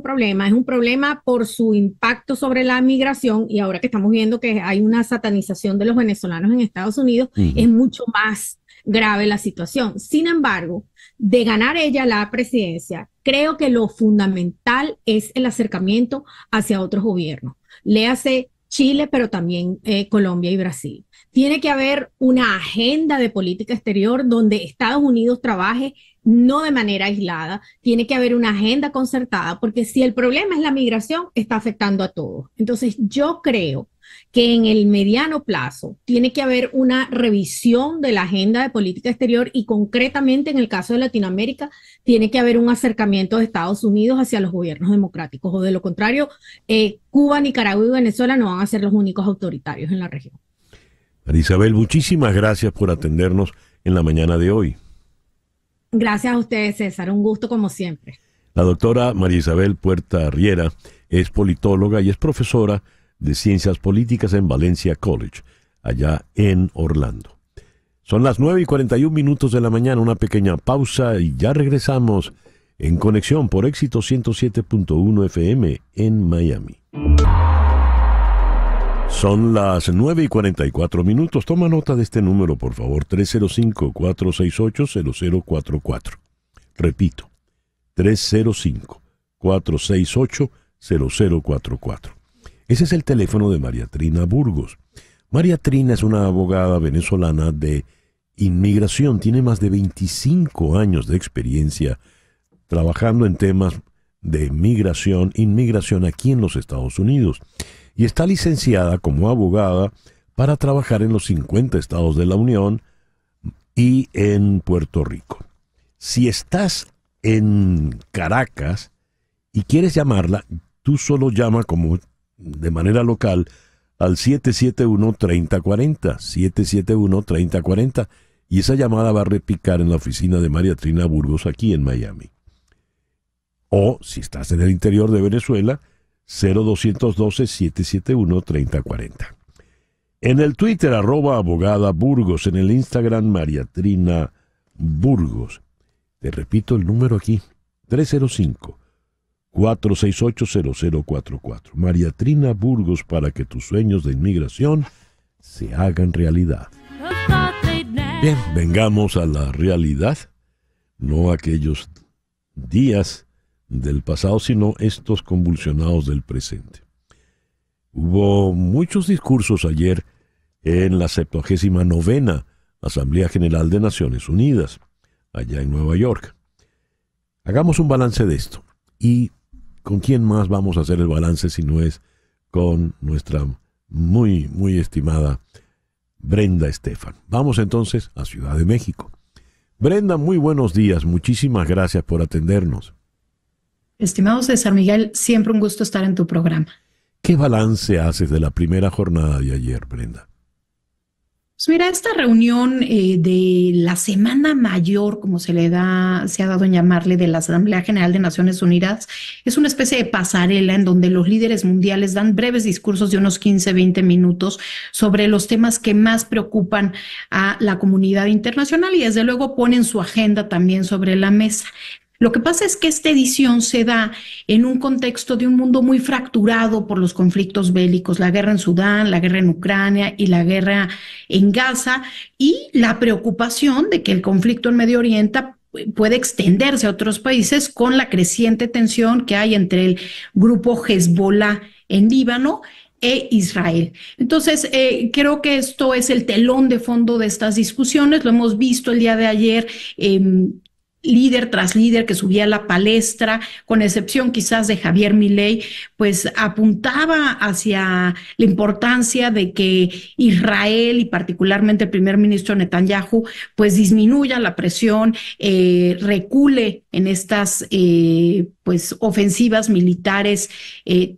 un problema por su impacto sobre la migración, y ahora que estamos viendo que hay una satanización de los venezolanos en Estados Unidos, es mucho más grave la situación. Sin embargo, de ganar ella la presidencia, creo que lo fundamental es el acercamiento hacia otros gobiernos. Léase Chile, pero también Colombia y Brasil. Tiene que haber una agenda de política exterior donde Estados Unidos trabaje no de manera aislada. Tiene que haber una agenda concertada, porque si el problema es la migración, está afectando a todos. Entonces, yo creo que en el mediano plazo tiene que haber una revisión de la agenda de política exterior y concretamente en el caso de Latinoamérica tiene que haber un acercamiento de Estados Unidos hacia los gobiernos democráticos, o de lo contrario, Cuba, Nicaragua y Venezuela no van a ser los únicos autoritarios en la región. María Isabel, muchísimas gracias por atendernos en la mañana de hoy. Gracias a ustedes, César. Un gusto como siempre. La doctora María Isabel Puerta Riera es politóloga y es profesora de Ciencias Políticas en Valencia College, allá en Orlando. Son las 9:41 de la mañana, una pequeña pausa y ya regresamos en Conexión por Éxito 107.1 FM en Miami. Son las 9:44. Toma nota de este número, por favor, 305-468-0044. Repito, 305-468-0044. Ese es el teléfono de María Trina Burgos. María Trina es una abogada venezolana de inmigración. Tiene más de 25 años de experiencia trabajando en temas de inmigración aquí en los Estados Unidos. Y está licenciada como abogada para trabajar en los 50 estados de la Unión y en Puerto Rico. Si estás en Caracas y quieres llamarla, tú solo llama como de manera local al 771-3040, 771-3040, y esa llamada va a repicar en la oficina de María Trina Burgos aquí en Miami. O si estás en el interior de Venezuela, 0212-771-3040. En el Twitter, @abogada Burgos. En el Instagram, María Trina Burgos. Te repito el número aquí, 305-468-0044. María Trina Burgos, para que tus sueños de inmigración se hagan realidad. Bien, vengamos a la realidad, no aquellos días del pasado, sino estos convulsionados del presente. Hubo muchos discursos ayer en la 79ª Asamblea General de Naciones Unidas, allá en Nueva York. Hagamos un balance de esto. ¿Y con quién más vamos a hacer el balance si no es con nuestra muy, muy estimada Brenda Estefan? Vamos entonces a Ciudad de México. Brenda, muy buenos días. Muchísimas gracias por atendernos. Estimado César Miguel, siempre un gusto estar en tu programa. ¿Qué balance haces de la primera jornada de ayer, Brenda? Pues mira, esta reunión de la Semana Mayor, como se ha dado en llamarle, de la Asamblea General de Naciones Unidas, es una especie de pasarela en donde los líderes mundiales dan breves discursos de unos 15-20 minutos sobre los temas que más preocupan a la comunidad internacional y desde luego ponen su agenda también sobre la mesa. Lo que pasa es que esta edición se da en un contexto de un mundo muy fracturado por los conflictos bélicos, la guerra en Sudán, la guerra en Ucrania y la guerra en Gaza, y la preocupación de que el conflicto en Medio Oriente puede extenderse a otros países con la creciente tensión que hay entre el grupo Hezbollah en Líbano e Israel. Entonces, creo que esto es el telón de fondo de estas discusiones. Lo hemos visto el día de ayer, líder tras líder que subía a la palestra, con excepción quizás de Javier Milei, pues apuntaba hacia la importancia de que Israel y particularmente el primer ministro Netanyahu pues disminuya la presión, recule en estas pues ofensivas militares,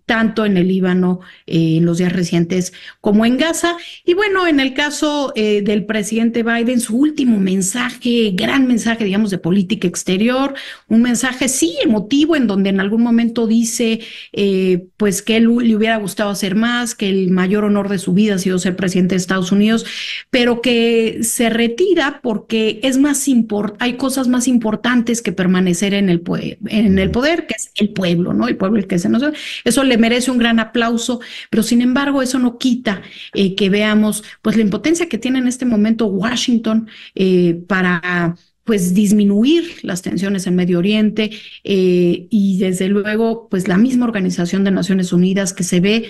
tanto en el Líbano en los días recientes como en Gaza. Y bueno, en el caso del presidente Biden, su último mensaje, gran mensaje, digamos, de política exterior, un mensaje sí emotivo, en donde en algún momento dice pues que él le hubiera gustado hacer más, que el mayor honor de su vida ha sido ser presidente de Estados Unidos, pero que se retira porque es más hay cosas más importantes que permanecer en el poder, que es el pueblo, ¿no? El pueblo el que se nos... Eso le merece un gran aplauso, pero sin embargo eso no quita que veamos pues la impotencia que tiene en este momento Washington para pues disminuir las tensiones en Medio Oriente, y desde luego pues la misma Organización de Naciones Unidas que se ve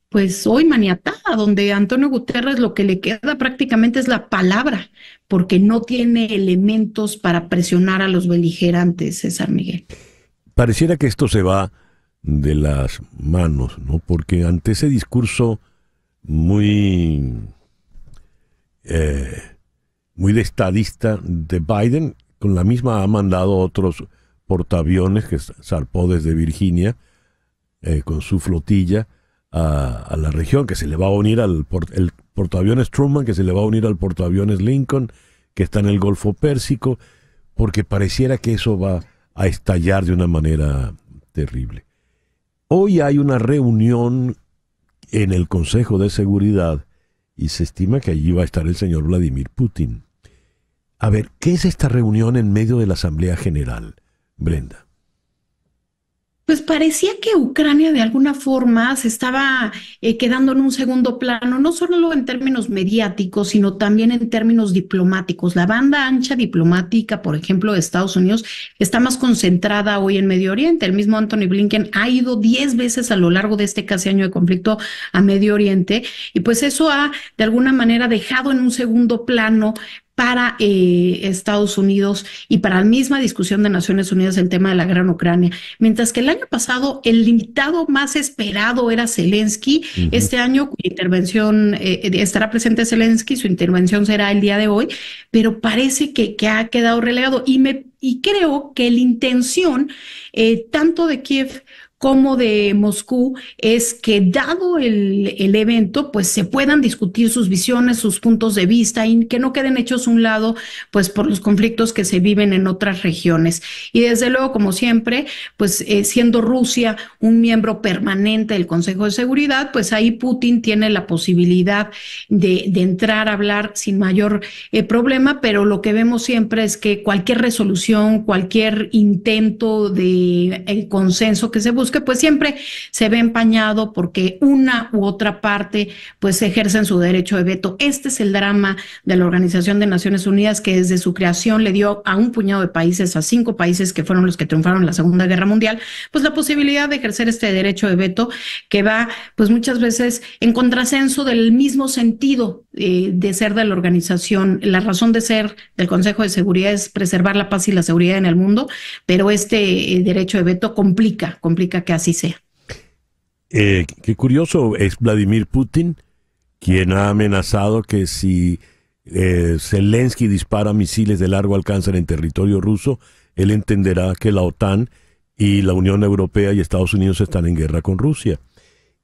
pues hoy maniatada, donde a Antonio Guterres lo que le queda prácticamente es la palabra, porque no tiene elementos para presionar a los beligerantes, César Miguel. Pareciera que esto se va de las manos, ¿no? Porque ante ese discurso muy de estadista de Biden, con la misma ha mandado otros portaaviones que zarpó desde Virginia con su flotilla a la región, que se le va a unir el portaaviones Truman, que se le va a unir al portaaviones Lincoln, que está en el Golfo Pérsico, porque pareciera que eso va a estallar de una manera terrible. Hoy hay una reunión en el Consejo de Seguridad y se estima que allí va a estar el señor Vladimir Putin. A ver, ¿qué es esta reunión en medio de la Asamblea General, Brenda? Pues parecía que Ucrania de alguna forma se estaba quedando en un segundo plano, no solo en términos mediáticos, sino también en términos diplomáticos. La banda ancha diplomática, por ejemplo, de Estados Unidos, está más concentrada hoy en Medio Oriente. El mismo Anthony Blinken ha ido 10 veces a lo largo de este casi año de conflicto a Medio Oriente, y pues eso ha de alguna manera dejado en un segundo plano para Estados Unidos y para la misma discusión de Naciones Unidas el tema de la guerra en Ucrania. Mientras que el año pasado el invitado más esperado era Zelensky, este año cuya intervención estará presente Zelensky, su intervención será el día de hoy, pero parece que ha quedado relegado. Y creo que la intención tanto de Kiev como de Moscú es que dado el evento, pues se puedan discutir sus visiones, sus puntos de vista y que no queden hechos a un lado, pues por los conflictos que se viven en otras regiones. Y desde luego, como siempre, pues siendo Rusia un miembro permanente del Consejo de Seguridad, pues ahí Putin tiene la posibilidad de entrar a hablar sin mayor problema, pero lo que vemos siempre es que cualquier resolución, cualquier intento de consenso que se busque, pues siempre se ve empañado porque una u otra parte pues ejercen su derecho de veto. Este es el drama de la Organización de Naciones Unidas, que desde su creación le dio a un puñado de países, a 5 países que fueron los que triunfaron en la Segunda Guerra Mundial, pues la posibilidad de ejercer este derecho de veto, que va pues muchas veces en contrasenso del mismo sentido de ser de la organización. La razón de ser del Consejo de Seguridad es preservar la paz y la seguridad en el mundo, pero este derecho de veto complica que así sea. Qué curioso, es Vladimir Putin quien ha amenazado que si Zelensky dispara misiles de largo alcance en territorio ruso, él entenderá que la OTAN y la Unión Europea y Estados Unidos están en guerra con Rusia.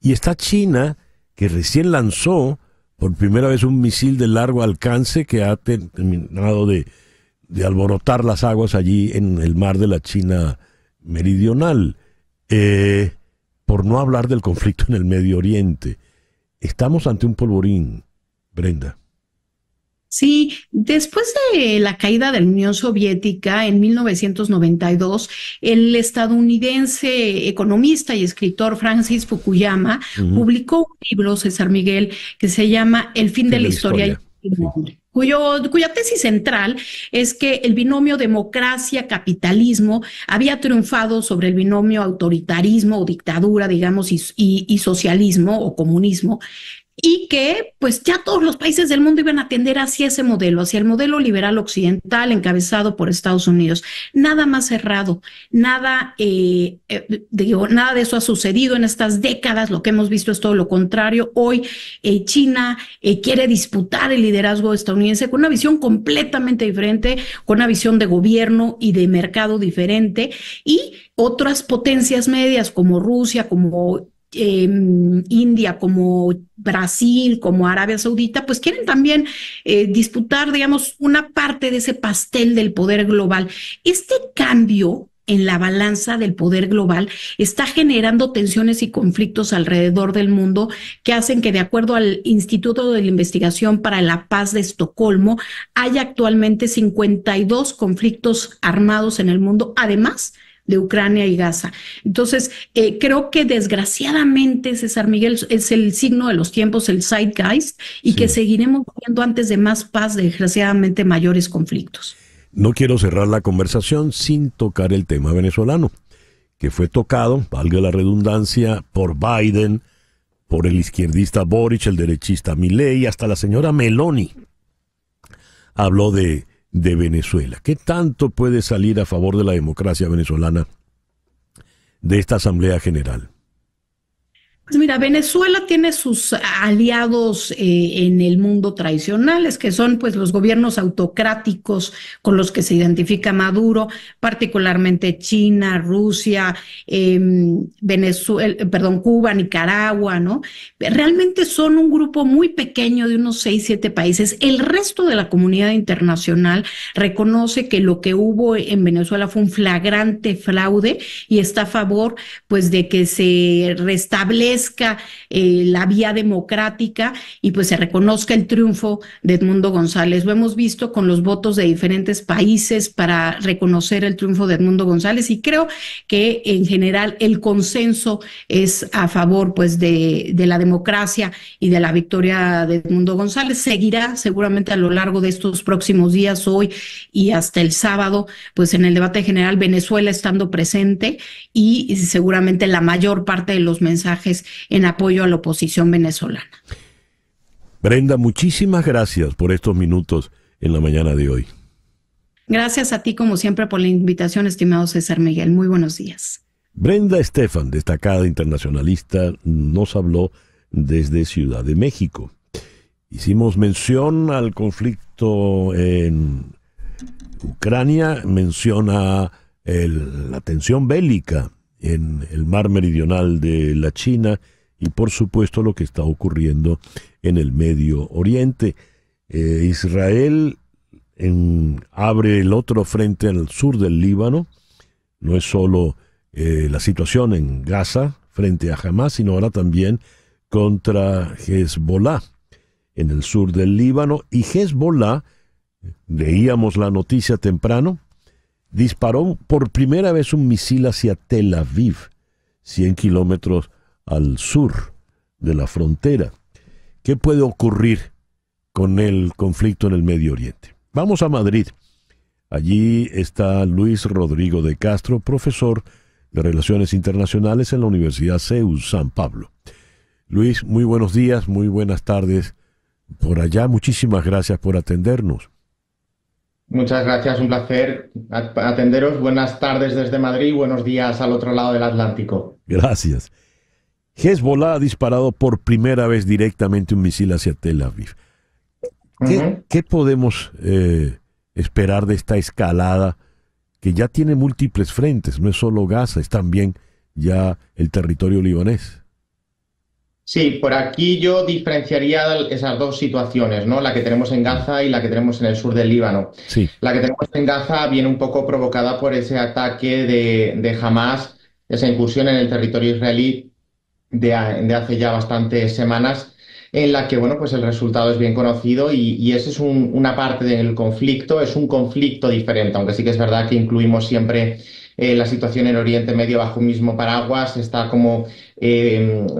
Y está China, que recién lanzó por primera vez un misil de largo alcance que ha terminado de alborotar las aguas allí en el mar de la China meridional. Por no hablar del conflicto en el Medio Oriente. Estamos ante un polvorín, Brenda. Sí, después de la caída de la Unión Soviética en 1992, el estadounidense economista y escritor Francis Fukuyama publicó un libro, César Miguel, que se llama El fin de la historia y el fin del hombre, cuya tesis central es que el binomio democracia-capitalismo había triunfado sobre el binomio autoritarismo o dictadura, digamos, y socialismo o comunismo, y que pues ya todos los países del mundo iban a tender hacia ese modelo, hacia el modelo liberal occidental encabezado por Estados Unidos. Nada más cerrado, nada de eso ha sucedido en estas décadas. Lo que hemos visto es todo lo contrario. Hoy China quiere disputar el liderazgo estadounidense con una visión completamente diferente, con una visión de gobierno y de mercado diferente, y otras potencias medias como Rusia, como India, como Brasil, como Arabia Saudita, pues quieren también disputar, digamos, una parte de ese pastel del poder global. Este cambio en la balanza del poder global está generando tensiones y conflictos alrededor del mundo que hacen que, de acuerdo al Instituto de la Investigación para la Paz de Estocolmo, haya actualmente 52 conflictos armados en el mundo, además de Ucrania y Gaza. Entonces, creo que desgraciadamente, César Miguel, es el signo de los tiempos, el zeitgeist, y que seguiremos viendo antes de más paz, desgraciadamente, mayores conflictos. No quiero cerrar la conversación sin tocar el tema venezolano, que fue tocado, valga la redundancia, por Biden, por el izquierdista Boric, el derechista Milei, hasta la señora Meloni habló de Venezuela. ¿Qué tanto puede salir a favor de la democracia venezolana de esta Asamblea General? Pues mira, Venezuela tiene sus aliados en el mundo tradicionales, que son pues los gobiernos autocráticos con los que se identifica Maduro, particularmente China, Rusia, Cuba, Nicaragua, ¿no? Realmente son un grupo muy pequeño de unos 6, 7 países. El resto de la comunidad internacional reconoce que lo que hubo en Venezuela fue un flagrante fraude y está a favor pues de que se restablezca la vía democrática y pues se reconozca el triunfo de Edmundo González. Lo hemos visto con los votos de diferentes países para reconocer el triunfo de Edmundo González, y creo que en general el consenso es a favor pues de la democracia y de la victoria de Edmundo González. Seguirá seguramente a lo largo de estos próximos días, hoy y hasta el sábado, pues en el debate general, Venezuela estando presente, y seguramente la mayor parte de los mensajes en apoyo a la oposición venezolana. Brenda, muchísimas gracias por estos minutos en la mañana de hoy. Gracias a ti, como siempre, por la invitación, estimado César Miguel. Muy buenos días. Brenda Estefan, destacada internacionalista, nos habló desde Ciudad de México. Hicimos mención al conflicto en Ucrania, menciona la tensión bélica en el mar meridional de la China y por supuesto lo que está ocurriendo en el Medio Oriente. Israel abre el otro frente al sur del Líbano. No es solo la situación en Gaza frente a Hamas, sino ahora también contra Hezbollah en el sur del Líbano. Y Hezbollah, leíamos la noticia temprano, disparó por primera vez un misil hacia Tel Aviv, 100 kilómetros al sur de la frontera. ¿Qué puede ocurrir con el conflicto en el Medio Oriente? Vamos a Madrid. Allí está Luis Rodrigo de Castro, profesor de Relaciones Internacionales en la Universidad CEU San Pablo. Luis, muy buenos días, muy buenas tardes por allá. Muchísimas gracias por atendernos. Muchas gracias, un placer atenderos. Buenas tardes desde Madrid, buenos días al otro lado del Atlántico. Gracias. Hezbollah ha disparado por primera vez directamente un misil hacia Tel Aviv. ¿Qué podemos esperar de esta escalada que ya tiene múltiples frentes? No es solo Gaza, es también ya el territorio libanés. Sí, por aquí yo diferenciaría esas dos situaciones, ¿no? La que tenemos en Gaza y la que tenemos en el sur del Líbano. Sí. La que tenemos en Gaza viene un poco provocada por ese ataque de Hamas, esa incursión en el territorio israelí de hace ya bastantes semanas, en la que, bueno, pues el resultado es bien conocido y esa es una parte del conflicto, es un conflicto diferente, aunque sí que es verdad que incluimos siempre la situación en Oriente Medio bajo un mismo paraguas, está como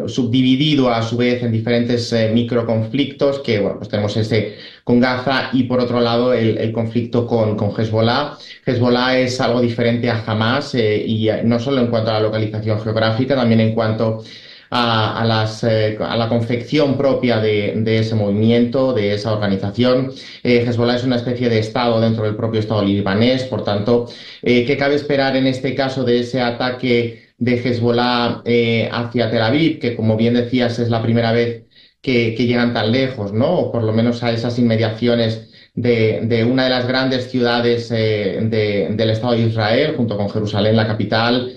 subdividido a su vez en diferentes microconflictos, que, bueno, pues tenemos ese con Gaza y por otro lado el conflicto con Hezbollah. Hezbollah es algo diferente a Hamas y no solo en cuanto a la localización geográfica, también en cuanto a la confección propia de ese movimiento, de esa organización. Hezbollah es una especie de Estado dentro del propio Estado libanés, por tanto, ¿qué cabe esperar en este caso de ese ataque de Hezbollah hacia Tel Aviv, que como bien decías es la primera vez que llegan tan lejos, ¿no? O por lo menos a esas inmediaciones de una de las grandes ciudades del Estado de Israel, junto con Jerusalén, la capital,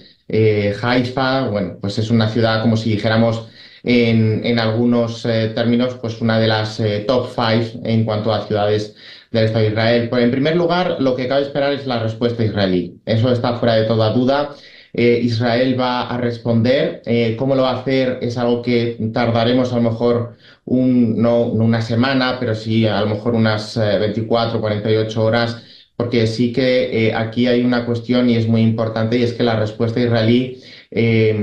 Haifa, bueno, pues es una ciudad, como si dijéramos en algunos términos, pues una de las top 5 en cuanto a ciudades del Estado de Israel. Pues en primer lugar, lo que cabe esperar es la respuesta israelí. Eso está fuera de toda duda. Israel va a responder. ¿Cómo lo va a hacer? Es algo que tardaremos a lo mejor no una semana, pero sí a lo mejor unas 24, 48 horas, porque sí que aquí hay una cuestión y es muy importante, y es que la respuesta israelí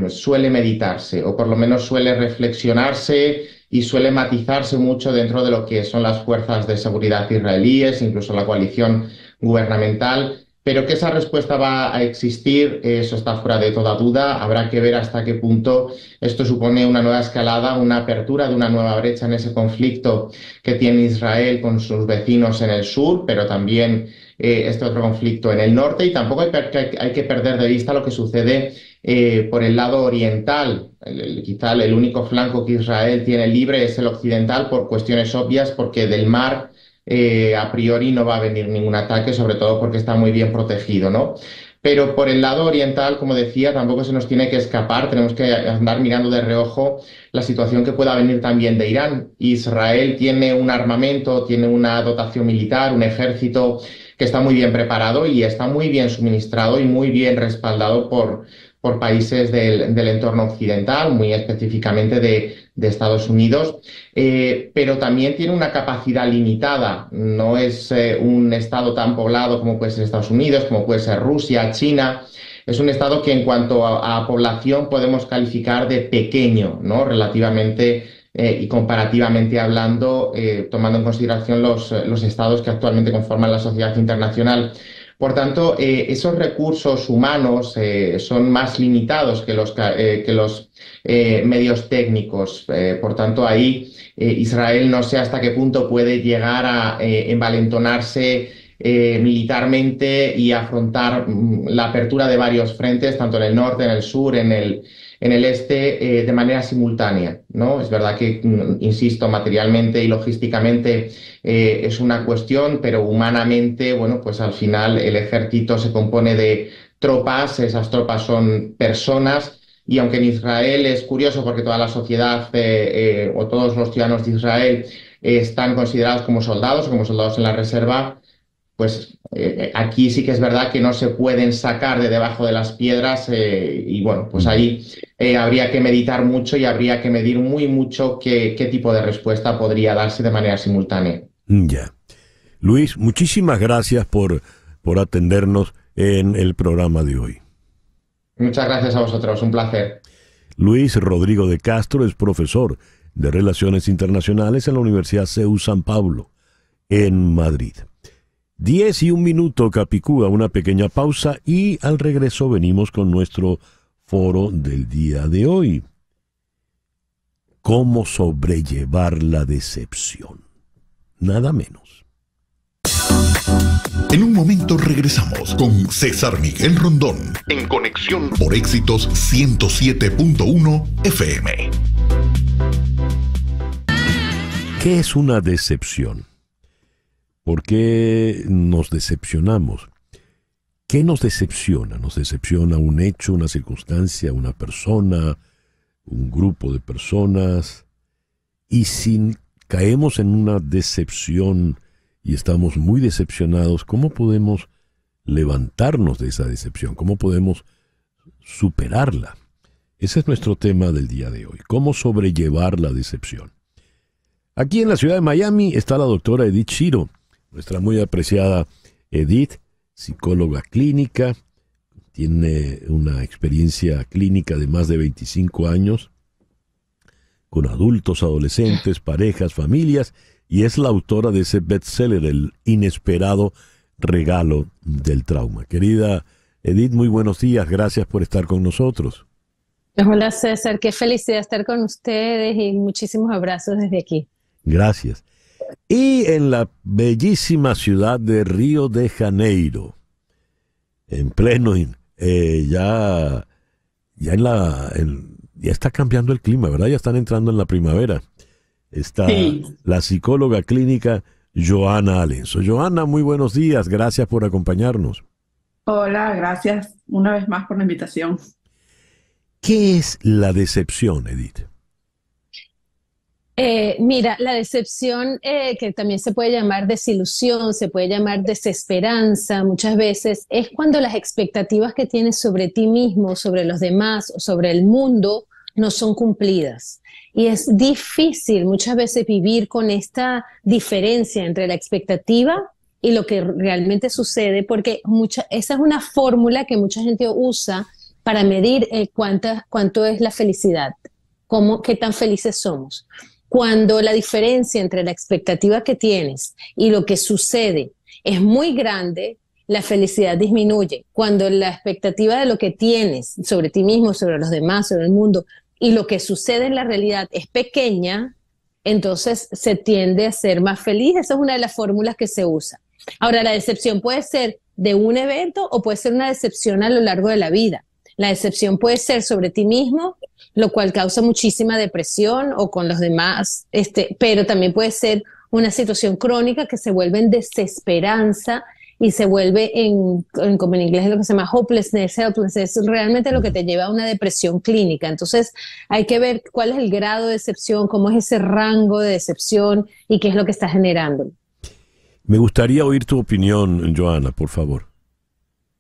suele meditarse, o por lo menos suele reflexionarse y suele matizarse mucho dentro de lo que son las fuerzas de seguridad israelíes, incluso la coalición gubernamental. Pero que esa respuesta va a existir, eso está fuera de toda duda. Habrá que ver hasta qué punto esto supone una nueva escalada, una apertura de una nueva brecha en ese conflicto que tiene Israel con sus vecinos en el sur, pero también este otro conflicto en el norte. Y tampoco hay que perder de vista lo que sucede por el lado oriental. Quizá el único flanco que Israel tiene libre es el occidental por cuestiones obvias, porque del mar a priori no va a venir ningún ataque, sobre todo porque está muy bien protegido, ¿no? Pero por el lado oriental, como decía, tampoco se nos tiene que escapar, tenemos que andar mirando de reojo la situación que pueda venir también de Irán. Israel tiene un armamento, tiene una dotación militar, un ejército que está muy bien preparado y está muy bien suministrado y muy bien respaldado por países del entorno occidental, muy específicamente de Estados Unidos, pero también tiene una capacidad limitada. No es un estado tan poblado como puede ser Estados Unidos, como puede ser Rusia, China. Es un estado que en cuanto a población podemos calificar de pequeño, ¿no? Relativamente y comparativamente hablando, tomando en consideración los estados que actualmente conforman la sociedad internacional. Por tanto, esos recursos humanos son más limitados que los medios técnicos. Por tanto, ahí Israel no sé hasta qué punto puede llegar a envalentonarse militarmente y afrontar la apertura de varios frentes, tanto en el norte, en el sur, en el este, de manera simultánea, ¿no? Es verdad que, insisto, materialmente y logísticamente es una cuestión, pero humanamente, bueno, pues al final el ejército se compone de tropas, esas tropas son personas, y aunque en Israel es curioso porque toda la sociedad o todos los ciudadanos de Israel están considerados como soldados en la reserva, pues aquí sí que es verdad que no se pueden sacar de debajo de las piedras y bueno, pues ahí habría que meditar mucho y habría que medir muy mucho qué tipo de respuesta podría darse de manera simultánea. Ya. Luis, muchísimas gracias por atendernos en el programa de hoy. Muchas gracias a vosotros, un placer. Luis Rodrigo de Castro es profesor de Relaciones Internacionales en la Universidad CEU San Pablo, en Madrid. 10:01, Capicúa, una pequeña pausa y al regreso venimos con nuestro foro del día de hoy. ¿Cómo sobrellevar la decepción? Nada menos. En un momento regresamos con César Miguel Rondón en Conexión por Éxitos 107.1 FM. ¿Qué es una decepción? ¿Por qué nos decepcionamos? ¿Qué nos decepciona? ¿Nos decepciona un hecho, una circunstancia, una persona, un grupo de personas? Y si caemos en una decepción y estamos muy decepcionados, ¿cómo podemos levantarnos de esa decepción? ¿Cómo podemos superarla? Ese es nuestro tema del día de hoy. ¿Cómo sobrellevar la decepción? Aquí en la ciudad de Miami está la doctora Edith Shiro, nuestra muy apreciada Edith, psicóloga clínica, tiene una experiencia clínica de más de 25 años con adultos, adolescentes, parejas, familias, y es la autora de ese bestseller, El inesperado regalo del trauma. Querida Edith, muy buenos días, gracias por estar con nosotros. Hola César, qué felicidad estar con ustedes y muchísimos abrazos desde aquí. Gracias. Y en la bellísima ciudad de Río de Janeiro, en pleno, ya está cambiando el clima, ¿verdad? Ya están entrando en la primavera. Está la psicóloga clínica Joana Alenzo. Joana, muy buenos días, gracias por acompañarnos. Hola, gracias una vez más por la invitación. ¿Qué es la decepción, Edith? Mira, la decepción, que también se puede llamar desilusión, se puede llamar desesperanza, muchas veces es cuando las expectativas que tienes sobre ti mismo, sobre los demás o sobre el mundo no son cumplidas. Y es difícil muchas veces vivir con esta diferencia entre la expectativa y lo que realmente sucede, porque esa es una fórmula que mucha gente usa para medir cuánto es la felicidad, qué tan felices somos. Cuando la diferencia entre la expectativa que tienes y lo que sucede es muy grande, la felicidad disminuye. Cuando la expectativa de lo que tienes sobre ti mismo, sobre los demás, sobre el mundo, y lo que sucede en la realidad es pequeña, entonces se tiende a ser más feliz. Esa es una de las fórmulas que se usa. Ahora, la decepción puede ser de un evento o puede ser una decepción a lo largo de la vida. La decepción puede ser sobre ti mismo, lo cual causa muchísima depresión o con los demás, pero también puede ser una situación crónica que se vuelve en desesperanza y se vuelve como en inglés es lo que se llama hopelessness, helplessness, realmente lo que te lleva a una depresión clínica. Entonces hay que ver cuál es el grado de decepción, cómo es ese rango de decepción y qué es lo que está generando. Me gustaría oír tu opinión, Joana, por favor.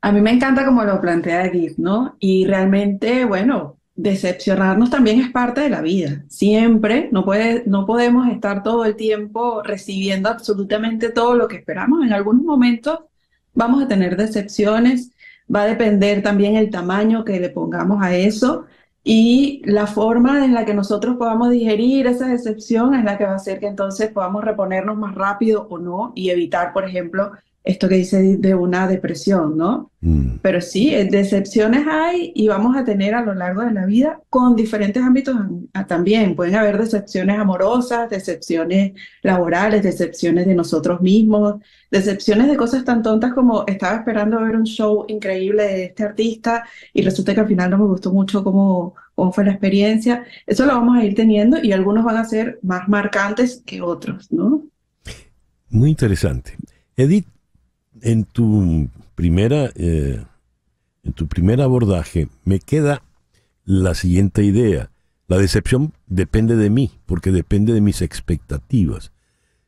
A mí me encanta como lo plantea Edith, ¿no? Y realmente, bueno, decepcionarnos también es parte de la vida. Siempre, no podemos estar todo el tiempo recibiendo absolutamente todo lo que esperamos. En algunos momentos vamos a tener decepciones, va a depender también el tamaño que le pongamos a eso y la forma en la que nosotros podamos digerir esa decepción es la que va a hacer que entonces podamos reponernos más rápido o no y evitar, por ejemplo, esto que dice de una depresión, ¿no? Pero sí, decepciones hay y vamos a tener a lo largo de la vida con diferentes ámbitos también. Pueden haber decepciones amorosas, decepciones laborales, decepciones de nosotros mismos, decepciones de cosas tan tontas como estaba esperando ver un show increíble de este artista y resulta que al final no me gustó mucho cómo fue la experiencia. Eso lo vamos a ir teniendo y algunos van a ser más marcantes que otros, ¿no? Muy interesante. Edith, en tu primer abordaje me queda la siguiente idea. La decepción depende de mí, porque depende de mis expectativas.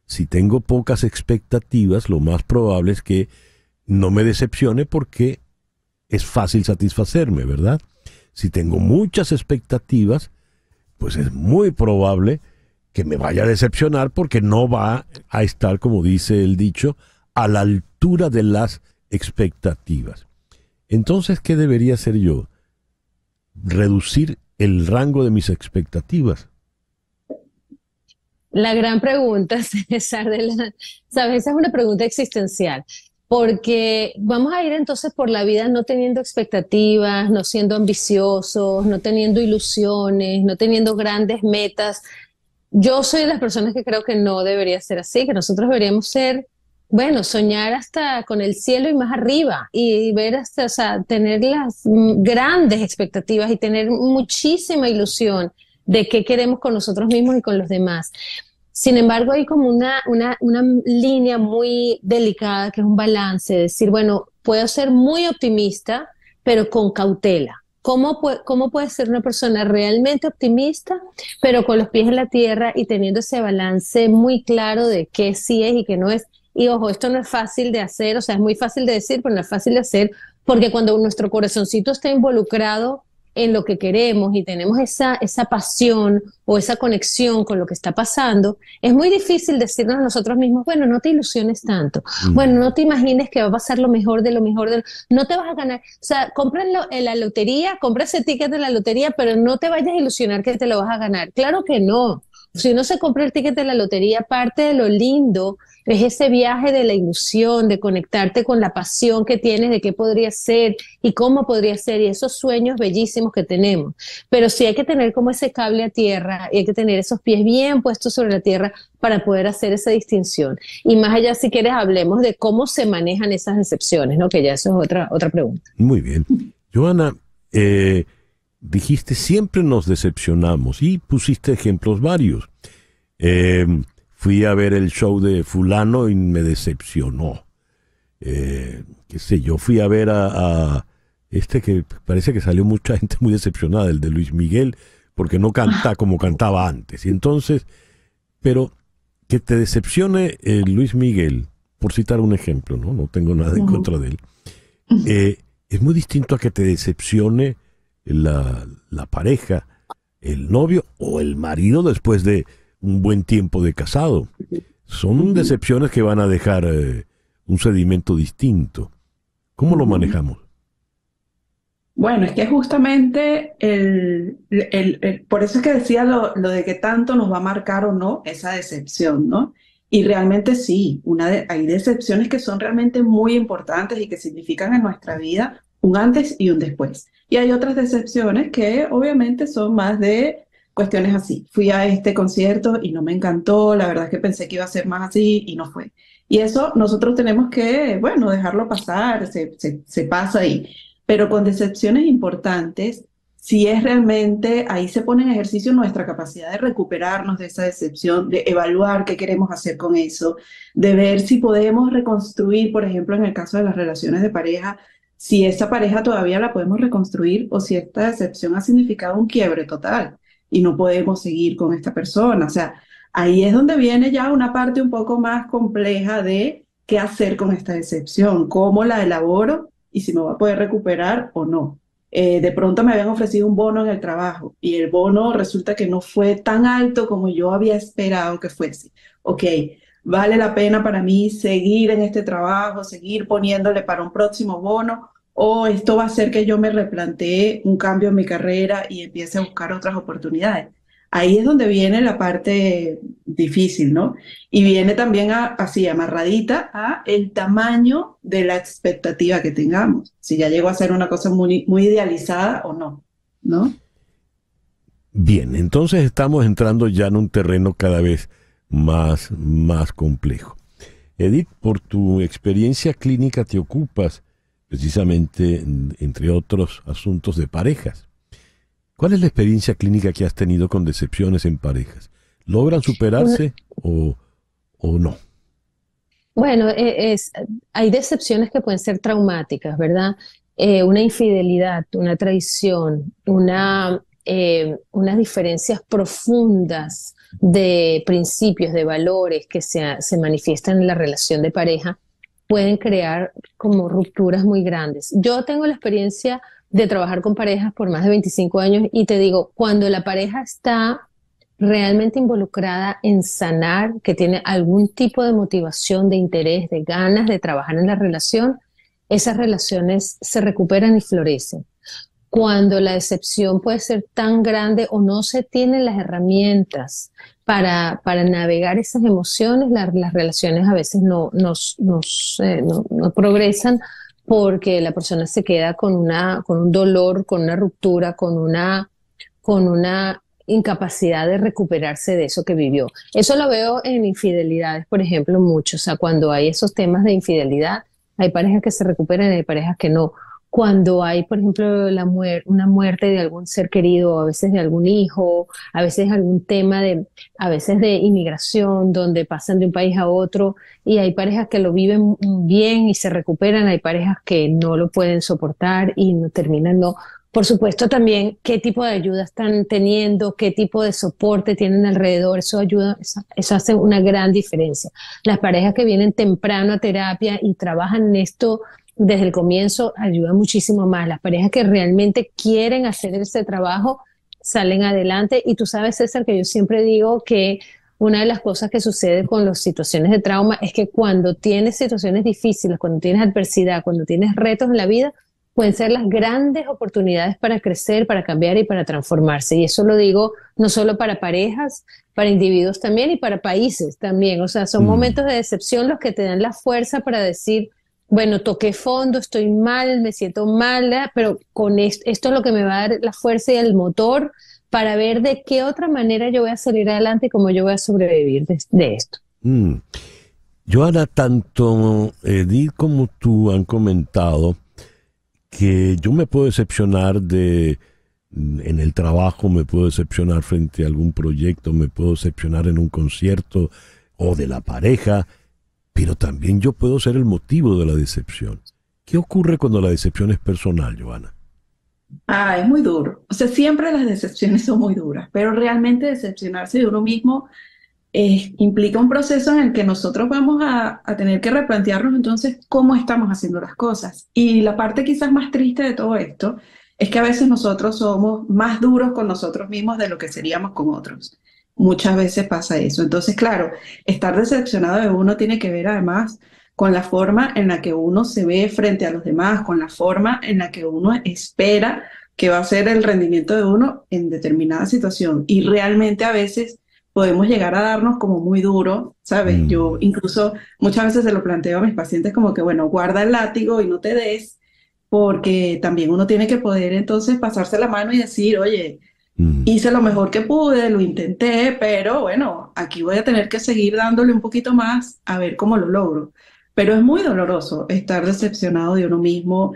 Si tengo pocas expectativas, lo más probable es que no me decepcione porque es fácil satisfacerme, ¿verdad? Si tengo muchas expectativas, pues es muy probable que me vaya a decepcionar porque no va a estar, como dice el dicho, a la altura de las expectativas. Entonces, ¿qué debería hacer yo? Reducir el rango de mis expectativas. La gran pregunta, César, ¿sabes? Esa es una pregunta existencial, porque vamos a ir entonces por la vida no teniendo expectativas, no siendo ambiciosos, no teniendo ilusiones, no teniendo grandes metas. Yo soy de las personas que creo que no debería ser así, que nosotros deberíamos ser, bueno, soñar hasta con el cielo y más arriba y ver hasta, o sea, tener las grandes expectativas y tener muchísima ilusión de qué queremos con nosotros mismos y con los demás. Sin embargo, hay como una línea muy delicada que es un balance, decir, bueno, puedo ser muy optimista, pero con cautela. ¿Cómo puede ser una persona realmente optimista, pero con los pies en la tierra y teniendo ese balance muy claro de qué sí es y qué no es? Y ojo, esto no es fácil de hacer, o sea, es muy fácil de decir, pero no es fácil de hacer, porque cuando nuestro corazoncito está involucrado en lo que queremos y tenemos esa pasión o esa conexión con lo que está pasando, es muy difícil decirnos a nosotros mismos, bueno, no te ilusiones tanto, bueno, no te imagines que va a pasar lo mejor de lo mejor, no te vas a ganar, o sea, compra la lotería, compra ese ticket de la lotería, pero no te vayas a ilusionar que te lo vas a ganar. Claro que no. Si uno se compra el ticket de la lotería, parte de lo lindo es ese viaje de la ilusión, de conectarte con la pasión que tienes de qué podría ser y cómo podría ser y esos sueños bellísimos que tenemos. Pero sí hay que tener como ese cable a tierra y hay que tener esos pies bien puestos sobre la tierra para poder hacer esa distinción. Y más allá, si quieres, hablemos de cómo se manejan esas decepciones, ¿no? Que ya eso es otra pregunta. Muy bien. Johanna, dijiste siempre nos decepcionamos y pusiste ejemplos varios. Fui a ver el show de fulano y me decepcionó. Qué sé yo, fui a ver a este que parece que salió mucha gente muy decepcionada, el de Luis Miguel, porque no canta como cantaba antes. Y entonces, pero que te decepcione Luis Miguel, por citar un ejemplo, no tengo nada en contra de él, es muy distinto a que te decepcione la pareja, el novio o el marido después de un buen tiempo de casado. Son decepciones que van a dejar un sedimento distinto. ¿Cómo lo manejamos? Bueno, es que justamente por eso es que decía lo de que tanto nos va a marcar o no esa decepción, ¿no? Y realmente sí, hay decepciones que son realmente muy importantes y que significan en nuestra vida un antes y un después. Y hay otras decepciones que obviamente son más de cuestiones así. Fui a este concierto y no me encantó, la verdad es que pensé que iba a ser más así y no fue. Y eso nosotros tenemos que, bueno, dejarlo pasar, se pasa ahí. Pero con decepciones importantes, si es realmente, ahí se pone en ejercicio nuestra capacidad de recuperarnos de esa decepción, de evaluar qué queremos hacer con eso, de ver si podemos reconstruir, por ejemplo, en el caso de las relaciones de pareja, si esa pareja todavía la podemos reconstruir o si esta decepción ha significado un quiebre total y no podemos seguir con esta persona. O sea, ahí es donde viene ya una parte un poco más compleja de qué hacer con esta decepción, cómo la elaboro y si me voy a poder recuperar o no. De pronto me habían ofrecido un bono en el trabajo y el bono resulta que no fue tan alto como yo había esperado que fuese. Ok, ¿vale la pena para mí seguir en este trabajo, seguir poniéndole para un próximo bono? ¿O esto va a hacer que yo me replantee un cambio en mi carrera y empiece a buscar otras oportunidades? Ahí es donde viene la parte difícil, ¿no? Y viene también así amarradita a el tamaño de la expectativa que tengamos. Si ya llegó a ser una cosa muy, muy idealizada o no, ¿no? Bien, entonces estamos entrando ya en un terreno cada vez más complejo. Edith, por tu experiencia clínica te ocupas precisamente, entre otros asuntos, de parejas. ¿Cuál es la experiencia clínica que has tenido con decepciones en parejas? ¿Logran superarse o no? Bueno, hay decepciones que pueden ser traumáticas, ¿verdad? Una infidelidad, una traición, unas diferencias profundas de principios, de valores que se manifiestan en la relación de pareja, pueden crear como rupturas muy grandes. Yo tengo la experiencia de trabajar con parejas por más de 25 años y te digo, cuando la pareja está realmente involucrada en sanar, que tiene algún tipo de motivación, de interés, de ganas de trabajar en la relación, esas relaciones se recuperan y florecen. Cuando la decepción puede ser tan grande o no se tienen las herramientas para navegar esas emociones, las relaciones a veces no progresan porque la persona se queda con un dolor, con una ruptura, con una incapacidad de recuperarse de eso que vivió. Eso lo veo en infidelidades, por ejemplo, mucho. O sea, cuando hay esos temas de infidelidad, hay parejas que se recuperan y hay parejas que no. Cuando hay, por ejemplo, una muerte de algún ser querido, a veces de algún hijo, a veces algún tema a veces de inmigración, donde pasan de un país a otro, y hay parejas que lo viven bien y se recuperan, hay parejas que no lo pueden soportar y no terminan, no. Por supuesto también qué tipo de ayuda están teniendo, qué tipo de soporte tienen alrededor, eso ayuda, eso hace una gran diferencia. Las parejas que vienen temprano a terapia y trabajan en esto desde el comienzo ayuda muchísimo más. Las parejas que realmente quieren hacer ese trabajo salen adelante. Y tú sabes, César, que yo siempre digo que una de las cosas que sucede con las situaciones de trauma es que cuando tienes situaciones difíciles, cuando tienes adversidad, cuando tienes retos en la vida, pueden ser las grandes oportunidades para crecer, para cambiar y para transformarse. Y eso lo digo no solo para parejas, para individuos también y para países también. O sea, son momentos de decepción los que te dan la fuerza para decir, bueno, toqué fondo, estoy mal, me siento mal, pero con esto es lo que me va a dar la fuerza y el motor para ver de qué otra manera yo voy a salir adelante y cómo yo voy a sobrevivir de esto. Johanna, tanto Edith como tú han comentado que yo me puedo decepcionar en el trabajo, me puedo decepcionar frente a algún proyecto, me puedo decepcionar en un concierto o de la pareja, pero también yo puedo ser el motivo de la decepción. ¿Qué ocurre cuando la decepción es personal, Johanna? Es muy duro. O sea, siempre las decepciones son muy duras, pero realmente decepcionarse de uno mismo implica un proceso en el que nosotros vamos a tener que replantearnos entonces cómo estamos haciendo las cosas. Y la parte quizás más triste de todo esto es que a veces nosotros somos más duros con nosotros mismos de lo que seríamos con otros. Muchas veces pasa eso. Entonces, claro, estar decepcionado de uno tiene que ver además con la forma en la que uno se ve frente a los demás, con la forma en la que uno espera que va a ser el rendimiento de uno en determinada situación. Y realmente a veces podemos llegar a darnos como muy duro, ¿sabes? Yo incluso muchas veces se lo planteo a mis pacientes como que, bueno, guarda el látigo y no te des, porque también uno tiene que poder entonces pasarse la mano y decir, oye, hice lo mejor que pude, lo intenté, pero bueno, aquí voy a tener que seguir dándole un poquito más a ver cómo lo logro. Pero es muy doloroso estar decepcionado de uno mismo,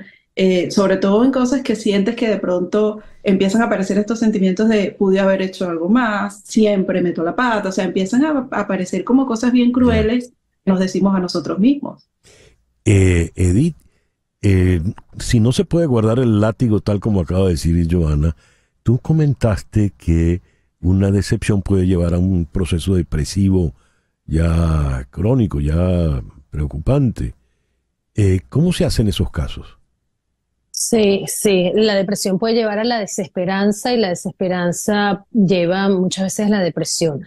sobre todo en cosas que sientes que de pronto empiezan a aparecer estos sentimientos de pude haber hecho algo más, siempre meto la pata, o sea, empiezan a aparecer como cosas bien crueles que nos decimos a nosotros mismos. Edith, si no se puede guardar el látigo tal como acaba de decir Johanna, tú comentaste que una decepción puede llevar a un proceso depresivo ya crónico, ya preocupante. ¿Cómo se hace en esos casos? Sí, la depresión puede llevar a la desesperanza y la desesperanza lleva muchas veces a la depresión.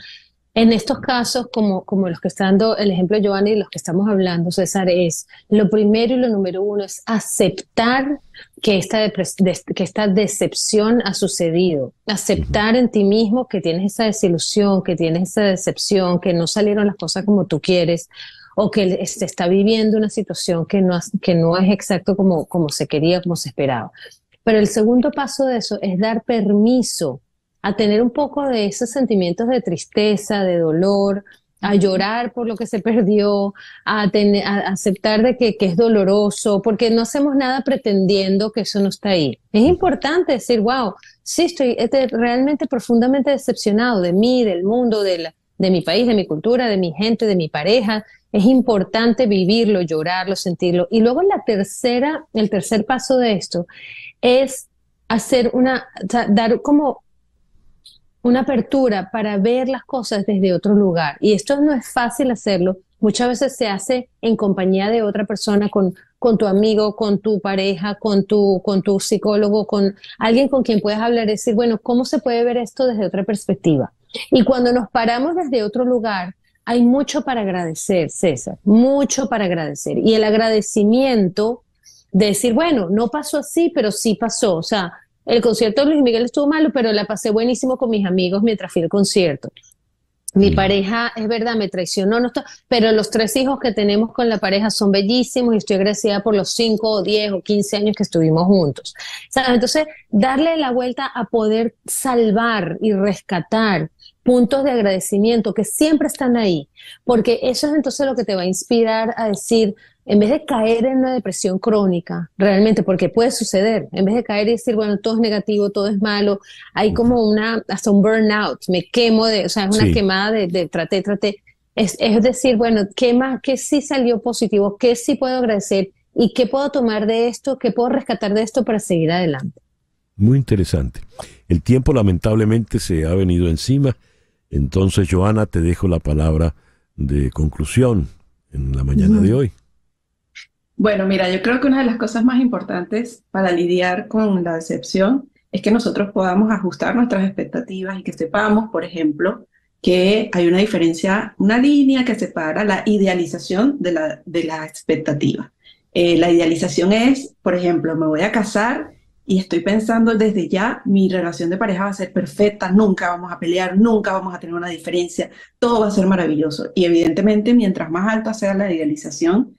En estos casos, como los que está dando el ejemplo de Johanna y los que estamos hablando, César, es lo primero y lo número uno es aceptar que esta decepción ha sucedido, aceptar en ti mismo que tienes esa desilusión, que tienes esa decepción, que no salieron las cosas como tú quieres, o que se está viviendo una situación que no es exacto como se quería, como se esperaba. Pero el segundo paso de eso es dar permiso a tener un poco de esos sentimientos de tristeza, de dolor, a llorar por lo que se perdió, a aceptar de que es doloroso, porque no hacemos nada pretendiendo que eso no está ahí. Es importante decir, wow, sí, estoy realmente profundamente decepcionado de mí, del mundo, de mi país, de mi cultura, de mi gente, de mi pareja. Es importante vivirlo, llorarlo, sentirlo. Y luego el tercer paso de esto es dar como una apertura para ver las cosas desde otro lugar. Y esto no es fácil hacerlo. Muchas veces se hace en compañía de otra persona, con tu amigo, con tu pareja, con tu psicólogo, con alguien con quien puedas hablar y decir, bueno, ¿cómo se puede ver esto desde otra perspectiva? Y cuando nos paramos desde otro lugar, hay mucho para agradecer, César, mucho para agradecer. Y el agradecimiento de decir, bueno, no pasó así, pero sí pasó. O sea, el concierto de Luis Miguel estuvo malo, pero la pasé buenísimo con mis amigos mientras fui al concierto. Mi pareja, es verdad, me traicionó, pero los 3 hijos que tenemos con la pareja son bellísimos y estoy agradecida por los 5 o 10 o 15 años que estuvimos juntos. ¿Sabes? Entonces, darle la vuelta a poder salvar y rescatar puntos de agradecimiento que siempre están ahí, porque eso es entonces lo que te va a inspirar a decir, en vez de caer en una depresión crónica, realmente, porque puede suceder, en vez de caer y decir, bueno, todo es negativo, todo es malo, hay como hasta un burnout, me quemo, o sea, es una quemada de traté. Es decir, bueno, ¿qué sí salió positivo? ¿Qué sí puedo agradecer? ¿Y qué puedo tomar de esto? ¿Qué puedo rescatar de esto para seguir adelante? Muy interesante. El tiempo lamentablemente se ha venido encima. Entonces, Johanna, te dejo la palabra de conclusión en la mañana de hoy. Bueno, mira, yo creo que una de las cosas más importantes para lidiar con la decepción es que nosotros podamos ajustar nuestras expectativas y que sepamos, por ejemplo, que hay una diferencia, una línea que separa la idealización de la expectativa. La idealización es, por ejemplo, me voy a casar y estoy pensando desde ya, mi relación de pareja va a ser perfecta, nunca vamos a pelear, nunca vamos a tener una diferencia, todo va a ser maravilloso. Y evidentemente, mientras más alta sea la idealización,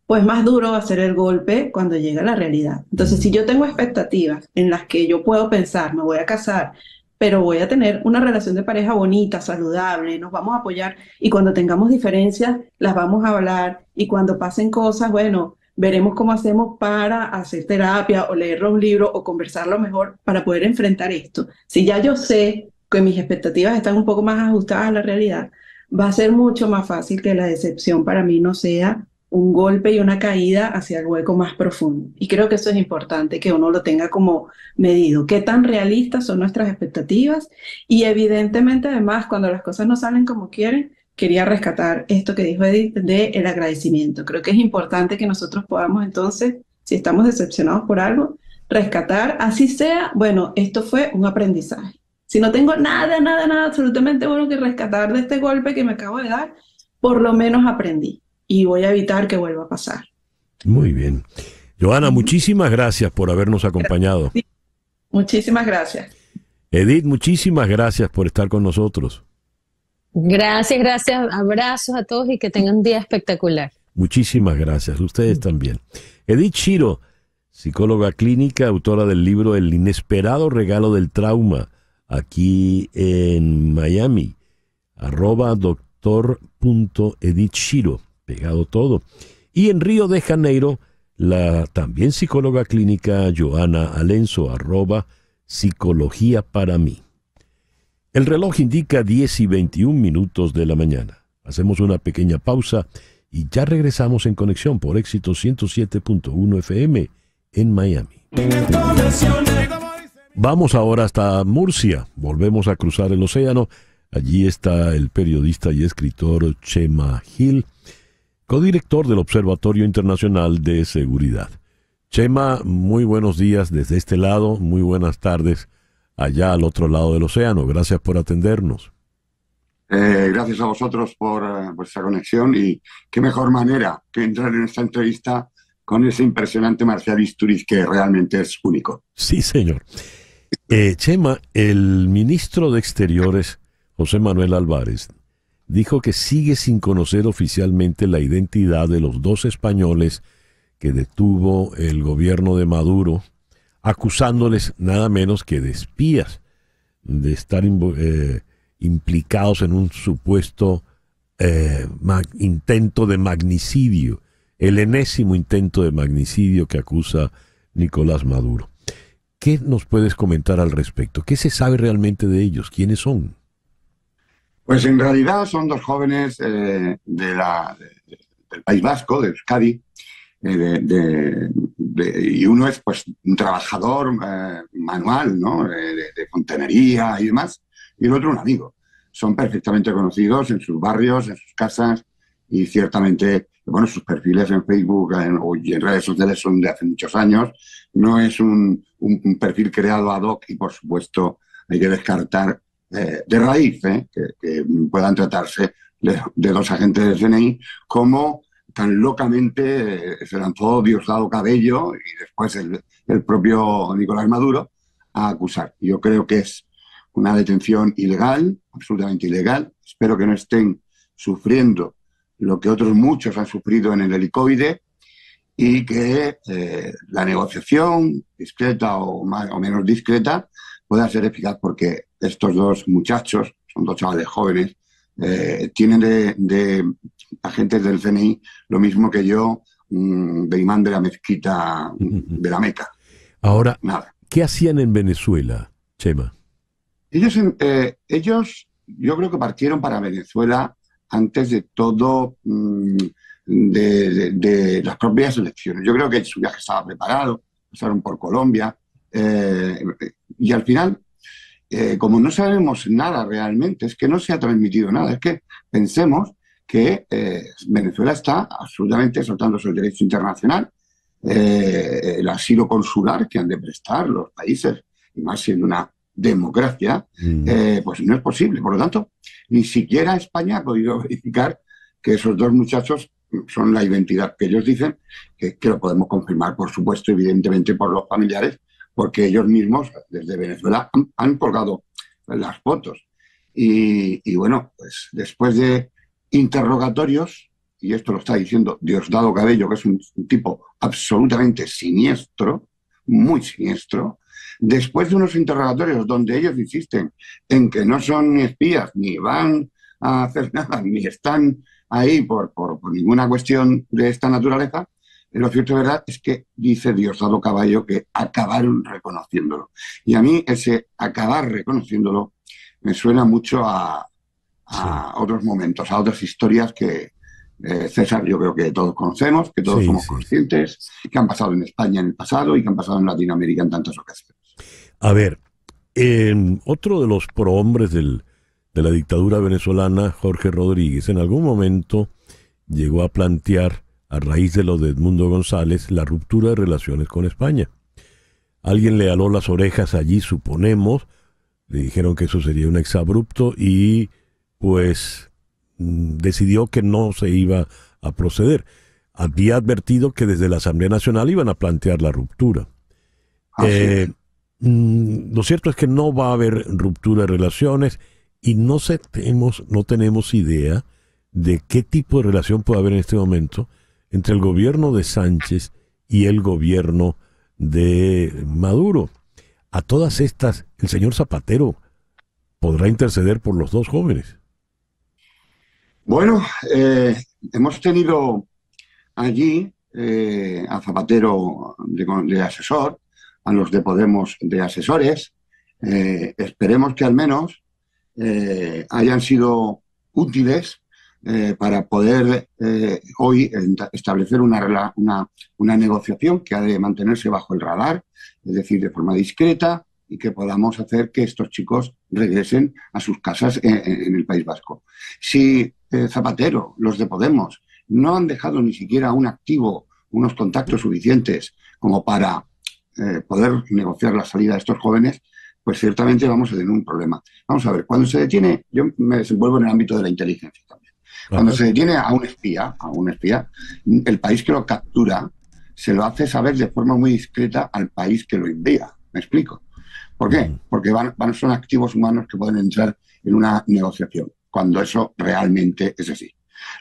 pues más duro va a ser el golpe cuando llega la realidad. Entonces, si yo tengo expectativas en las que yo puedo pensar, me voy a casar, pero voy a tener una relación de pareja bonita, saludable, nos vamos a apoyar y cuando tengamos diferencias las vamos a hablar y cuando pasen cosas, bueno, veremos cómo hacemos para hacer terapia o leer un libro o conversarlo mejor para poder enfrentar esto. Si ya yo sé que mis expectativas están un poco más ajustadas a la realidad, va a ser mucho más fácil que la decepción para mí no sea un golpe y una caída hacia el hueco más profundo. Y creo que eso es importante, que uno lo tenga como medido. ¿Qué tan realistas son nuestras expectativas? Y evidentemente, además, cuando las cosas no salen como quieren, quería rescatar esto que dijo Edith del agradecimiento. Creo que es importante que nosotros podamos entonces, si estamos decepcionados por algo, rescatar, así sea, bueno, esto fue un aprendizaje. Si no tengo nada absolutamente bueno que rescatar de este golpe que me acabo de dar, por lo menos aprendí. Y voy a evitar que vuelva a pasar. Muy bien. Joana, muchísimas gracias por habernos acompañado. Sí. Muchísimas gracias. Edith, muchísimas gracias por estar con nosotros. Gracias. Abrazos a todos y que tengan un día espectacular. Muchísimas gracias. Ustedes también. Edith Shiro, psicóloga clínica, autora del libro El inesperado regalo del trauma, aquí en Miami. @doctor.edithshiro. Pegado todo. Y en Río de Janeiro, la también psicóloga clínica Joana Alenzo, @psicología para mí. El reloj indica 10:21 de la mañana. Hacemos una pequeña pausa y ya regresamos en conexión por Éxito 107.1 FM en Miami. Vamos ahora hasta Murcia. Volvemos a cruzar el océano. Allí está el periodista y escritor Chema Gil, codirector del Observatorio Internacional de Seguridad. Chema, muy buenos días desde este lado, muy buenas tardes allá al otro lado del océano. Gracias por atendernos. Gracias a vosotros por vuestra conexión y qué mejor manera que entrar en esta entrevista con ese impresionante Marcial Istúriz que realmente es único. Sí, señor. Chema, el ministro de Exteriores, José Manuel Álvarez, dijo que sigue sin conocer oficialmente la identidad de los 2 españoles que detuvo el gobierno de Maduro, acusándoles nada menos que de espías, de estar implicados en un supuesto intento de magnicidio, el enésimo intento de magnicidio que acusa Nicolás Maduro. ¿Qué nos puedes comentar al respecto? ¿Qué se sabe realmente de ellos? ¿Quiénes son? Pues en realidad son 2 jóvenes del País Vasco, de Euskadi, y uno es pues un trabajador manual, ¿no? de fontanería y demás, y el otro un amigo. Son perfectamente conocidos en sus barrios, en sus casas, y ciertamente, bueno, sus perfiles en Facebook y en redes sociales son de hace muchos años. No es un perfil creado ad hoc y, por supuesto, hay que descartar de raíz que puedan tratarse de 2 agentes del CNI, como tan locamente se lanzó Diosdado Cabello y después el propio Nicolás Maduro a acusar. Yo creo que es una detención ilegal, absolutamente ilegal. Espero que no estén sufriendo lo que otros muchos han sufrido en el helicoide y que la negociación, discreta o menos discreta, pueda ser eficaz, porque estos 2 muchachos, son 2 chavales jóvenes, tienen de agentes del CNI lo mismo que yo, de imán de la mezquita de la Meca. Ahora, nada. ¿Qué hacían en Venezuela, Chema? Ellos yo creo que partieron para Venezuela antes de todo de las propias elecciones. Yo creo que su viaje estaba preparado, pasaron por Colombia, y al final, como no sabemos nada realmente, es que no se ha transmitido nada, es que pensemos que Venezuela está absolutamente saltando el derecho internacional, el asilo consular que han de prestar los países, y más siendo una democracia, pues no es posible. Por lo tanto, ni siquiera España ha podido verificar que esos dos muchachos son la identidad que ellos dicen, que lo podemos confirmar, por supuesto, evidentemente por los familiares, porque ellos mismos desde Venezuela han colgado las fotos. Y bueno, pues después de interrogatorios, y esto lo está diciendo Diosdado Cabello, que es un tipo absolutamente siniestro, muy siniestro, después de unos interrogatorios donde ellos insisten en que no son ni espías, ni van a hacer nada, ni están ahí por ninguna cuestión de esta naturaleza, lo cierto y verdad es que dice Diosdado Cabello que acabaron reconociéndolo. Y a mí ese acabar reconociéndolo me suena mucho a otros momentos, a otras historias que, César, yo creo que todos conocemos, que todos somos conscientes, que han pasado en España en el pasado y que han pasado en Latinoamérica en tantas ocasiones. A ver, otro de los prohombres de la dictadura venezolana, Jorge Rodríguez, en algún momento llegó a plantear, a raíz de lo de Edmundo González, la ruptura de relaciones con España. Alguien le aló las orejas allí, suponemos, le dijeron que eso sería un exabrupto y pues decidió que no se iba a proceder. Había advertido que desde la Asamblea Nacional iban a plantear la ruptura. Lo cierto es que no va a haber ruptura de relaciones y no tenemos idea de qué tipo de relación puede haber en este momento entre el gobierno de Sánchez y el gobierno de Maduro. A todas estas, el señor Zapatero podrá interceder por los dos jóvenes. Bueno, hemos tenido allí a Zapatero de asesor, a los de Podemos de asesores. Esperemos que al menos hayan sido útiles para poder hoy establecer una negociación que ha de mantenerse bajo el radar, es decir, de forma discreta, y que podamos hacer que estos chicos regresen a sus casas en el País Vasco. Si Zapatero, los de Podemos, no han dejado ni siquiera un activo, unos contactos suficientes como para poder negociar la salida de estos jóvenes, pues ciertamente vamos a tener un problema. Vamos a ver, cuando se detiene, yo me desenvuelvo en el ámbito de la inteligencia también. Cuando se detiene a un espía, el país que lo captura se lo hace saber de forma muy discreta al país que lo envía. ¿Me explico? ¿Por qué? Porque son activos humanos que pueden entrar en una negociación, cuando eso realmente es así.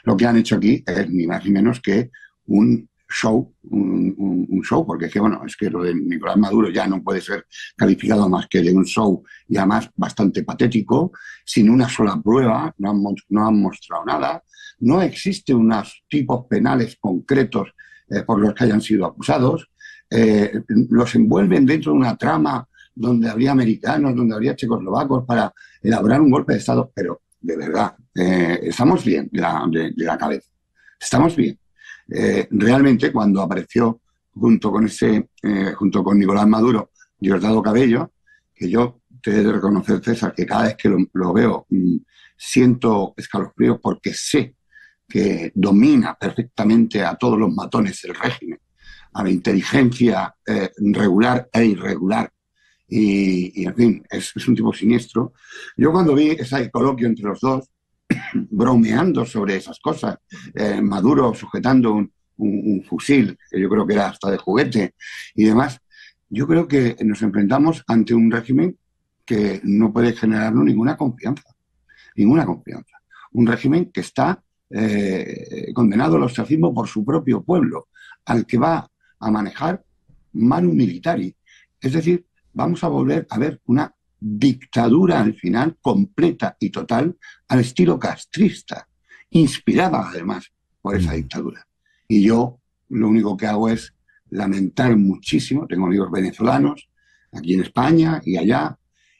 Lo que han hecho aquí es ni más ni menos que un show, un show, porque es que, bueno, es que lo de Nicolás Maduro ya no puede ser calificado más que de un show, y además bastante patético, sin una sola prueba, no han mostrado nada, no existen unos tipos penales concretos por los que hayan sido acusados, los envuelven dentro de una trama donde habría americanos, donde habría checoslovacos para elaborar un golpe de Estado, pero de verdad, estamos bien de la cabeza, estamos bien. Realmente cuando apareció junto con Nicolás Maduro, Diosdado Cabello, que yo te he de reconocer, César, que cada vez que lo veo siento escalofríos porque sé que domina perfectamente a todos los matones del régimen, a la inteligencia regular e irregular, y en fin, es un tipo siniestro. Yo cuando vi ese coloquio entre los dos, bromeando sobre esas cosas, Maduro sujetando un fusil, que yo creo que era hasta de juguete y demás, yo creo que nos enfrentamos ante un régimen que no puede generarnos ninguna confianza. Un régimen que está condenado al ostracismo por su propio pueblo, al que va a manejar manu militari. Es decir, vamos a volver a ver una dictadura al final completa y total al estilo castrista, inspirada además por esa dictadura. Y yo lo único que hago es lamentar muchísimo, tengo amigos venezolanos aquí en España y allá,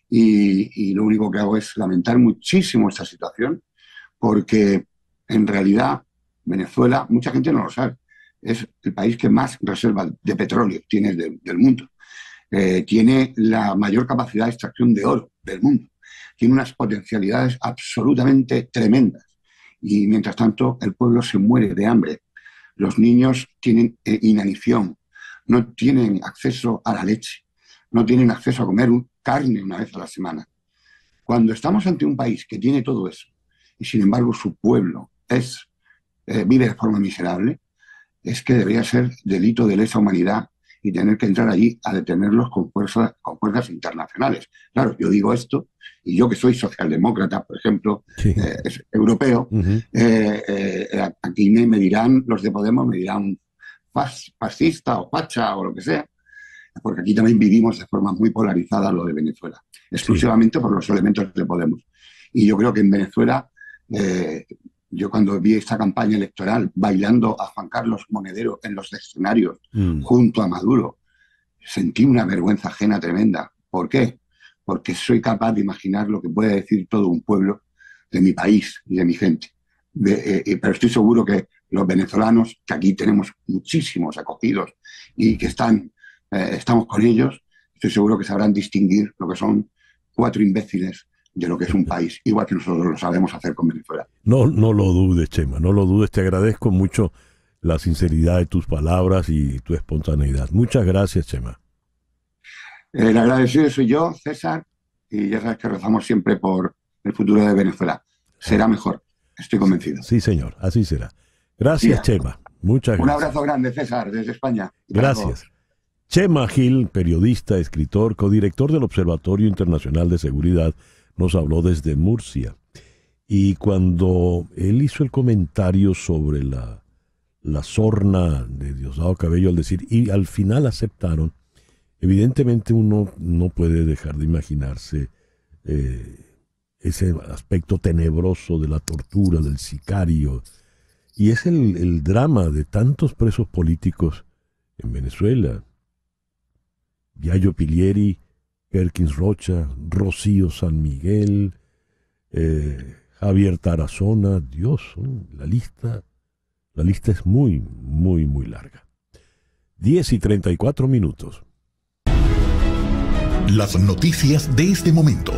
y lo único que hago es lamentar muchísimo esta situación, porque en realidad Venezuela, mucha gente no lo sabe, es el país que más reservas de petróleo tiene del mundo. Tiene la mayor capacidad de extracción de oro del mundo. Tiene unas potencialidades absolutamente tremendas. Y mientras tanto, el pueblo se muere de hambre. Los niños tienen inanición, no tienen acceso a la leche, no tienen acceso a comer carne una vez a la semana. Cuando estamos ante un país que tiene todo eso y sin embargo su pueblo vive de forma miserable, es que debería ser delito de lesa humanidad y tener que entrar allí a detenerlos con fuerzas internacionales. Claro, yo digo esto, y yo que soy socialdemócrata, por ejemplo, Sí. Europeo, Ujú. aquí me dirán, los de Podemos me dirán fascista o facha o lo que sea, porque aquí también vivimos de forma muy polarizada lo de Venezuela, exclusivamente por los elementos de Podemos. Y yo creo que en Venezuela, yo cuando vi esta campaña electoral bailando a Juan Carlos Monedero en los escenarios junto a Maduro, sentí una vergüenza ajena tremenda. ¿Por qué? Porque soy capaz de imaginar lo que puede decir todo un pueblo de mi país y de mi gente. Pero estoy seguro que los venezolanos, que aquí tenemos muchísimos acogidos y que estamos con ellos, estoy seguro que sabrán distinguir lo que son 4 imbéciles de lo que es un país, igual que nosotros lo sabemos hacer con Venezuela. No lo dudes, Chema, no lo dudes. Te agradezco mucho la sinceridad de tus palabras y tu espontaneidad. Muchas gracias, Chema. El agradecido soy yo, César, y ya sabes que rezamos siempre por el futuro de Venezuela. Será mejor, estoy convencido. Sí, señor, así será. Gracias, Mira, Chema. Muchas gracias. Un abrazo grande, César, desde España. Y para Gracias. todos. Chema Gil, periodista, escritor, codirector del Observatorio Internacional de Seguridad, nos habló desde Murcia. Y cuando él hizo el comentario sobre la sorna de Diosdado Cabello al decir, y al final aceptaron, evidentemente uno no puede dejar de imaginarse ese aspecto tenebroso de la tortura, del sicario. Y es el drama de tantos presos políticos en Venezuela. Yayo Pilieri, Perkins Rocha, Rocío San Miguel, Javier Tarazona. Dios, la lista es muy, muy, muy larga. 10:34. Las noticias de este momento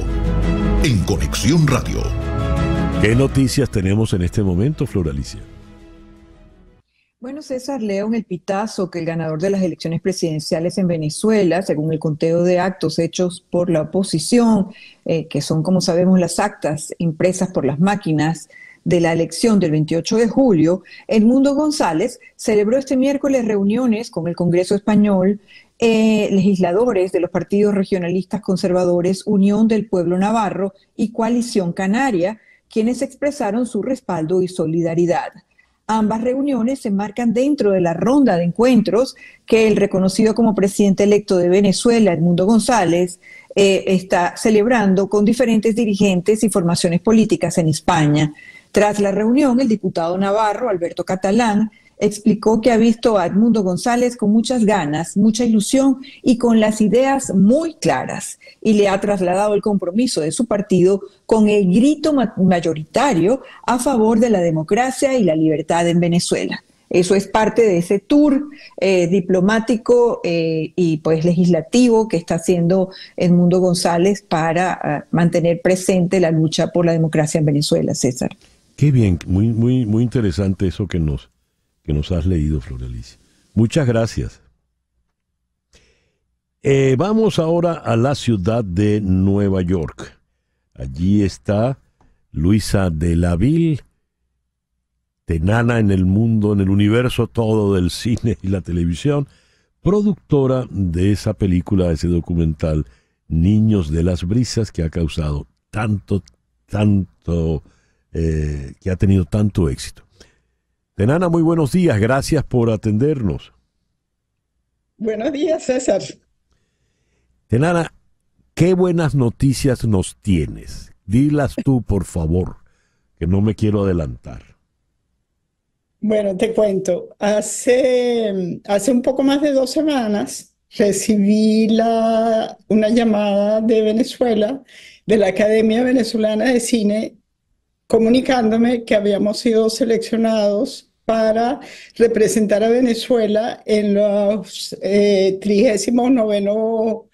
en Conexión Radio. ¿Qué noticias tenemos en este momento, Flor Alicia? Bueno, César, leo en el Pitazo que el ganador de las elecciones presidenciales en Venezuela, según el conteo de actos hechos por la oposición, que son, como sabemos, las actas impresas por las máquinas de la elección del 28 de julio, Edmundo González celebró este miércoles reuniones con el Congreso Español, legisladores de los partidos regionalistas conservadores Unión del Pueblo Navarro y Coalición Canaria, quienes expresaron su respaldo y solidaridad. Ambas reuniones se enmarcan dentro de la ronda de encuentros que el reconocido como presidente electo de Venezuela, Edmundo González, está celebrando con diferentes dirigentes y formaciones políticas en España. Tras la reunión, el diputado navarro, Alberto Catalán, explicó que ha visto a Edmundo González con muchas ganas, mucha ilusión y con las ideas muy claras, y le ha trasladado el compromiso de su partido con el grito mayoritario a favor de la democracia y la libertad en Venezuela. Eso es parte de ese tour diplomático y pues legislativo que está haciendo Edmundo González para mantener presente la lucha por la democracia en Venezuela, César. Qué bien, muy, muy, muy interesante eso que nos has leído, Flor Alicia. Muchas gracias. Vamos ahora a la ciudad de Nueva York. Allí está Luisa de la Ville, tenana en el mundo, en el universo todo del cine y la televisión, productora de esa película, ese documental Niños de las Brisas, que ha causado que ha tenido tanto éxito. Tenana, muy buenos días, gracias por atendernos. Buenos días, César. Tenana, qué buenas noticias nos tienes. Dilas tú, por favor, que no me quiero adelantar. Bueno, te cuento. Hace un poco más de 2 semanas recibí una llamada de Venezuela, de la Academia Venezolana de Cine, comunicándome que habíamos sido seleccionados para representar a Venezuela en los 39º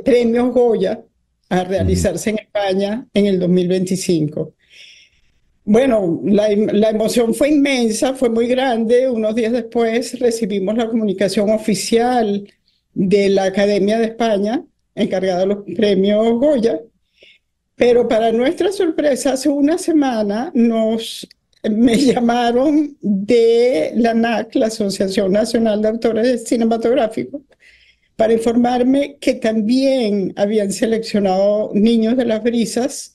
premios Goya a realizarse en España en el 2025. Bueno, la emoción fue inmensa, fue muy grande. Unos días después recibimos la comunicación oficial de la Academia de España, encargada de los premios Goya. Pero para nuestra sorpresa, hace una semana me llamaron de la ANAC, la Asociación Nacional de Autores Cinematográficos, para informarme que también habían seleccionado Niños de las Brisas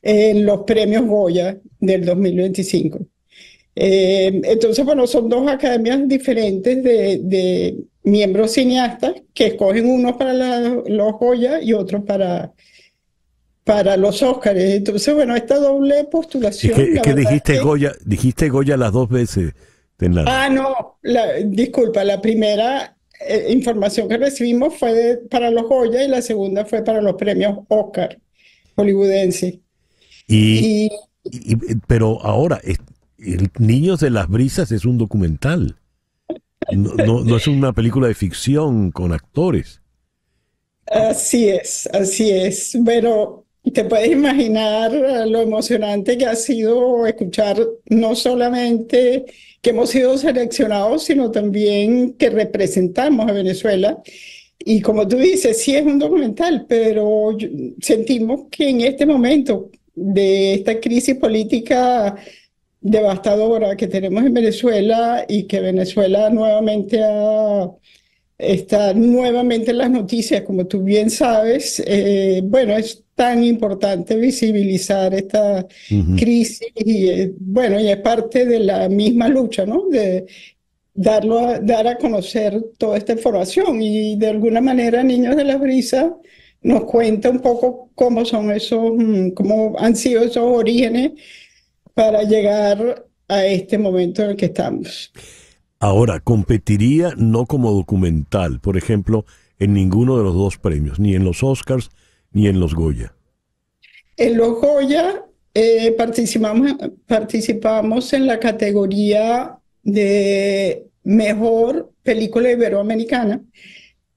en los premios Goya del 2025. Entonces, bueno, son dos academias diferentes de miembros cineastas que escogen unos para los Goya y otros para los Óscares. Entonces, bueno, esta doble postulación... Es que dijiste Goya las dos veces. No, disculpa, la primera información que recibimos fue para los Goya y la segunda fue para los premios Oscar hollywoodenses. Pero ahora, el Niños de las Brisas es un documental. No es una película de ficción con actores. Así es. Pero te puedes imaginar lo emocionante que ha sido escuchar no solamente que hemos sido seleccionados, sino también que representamos a Venezuela. Y como tú dices, sí es un documental, pero sentimos que en este momento de esta crisis política devastadora que tenemos en Venezuela y que Venezuela nuevamente está nuevamente en las noticias, como tú bien sabes, bueno, es tan importante visibilizar esta crisis y bueno, y es parte de la misma lucha, ¿no? De dar a conocer toda esta información y de alguna manera Niños de las Brisas nos cuenta un poco cómo han sido esos orígenes para llegar a este momento en el que estamos. Ahora, competiría no como documental, por ejemplo, en ninguno de los dos premios, ni en los Oscars ni en los Goya. En los Goya participamos en la categoría de Mejor Película Iberoamericana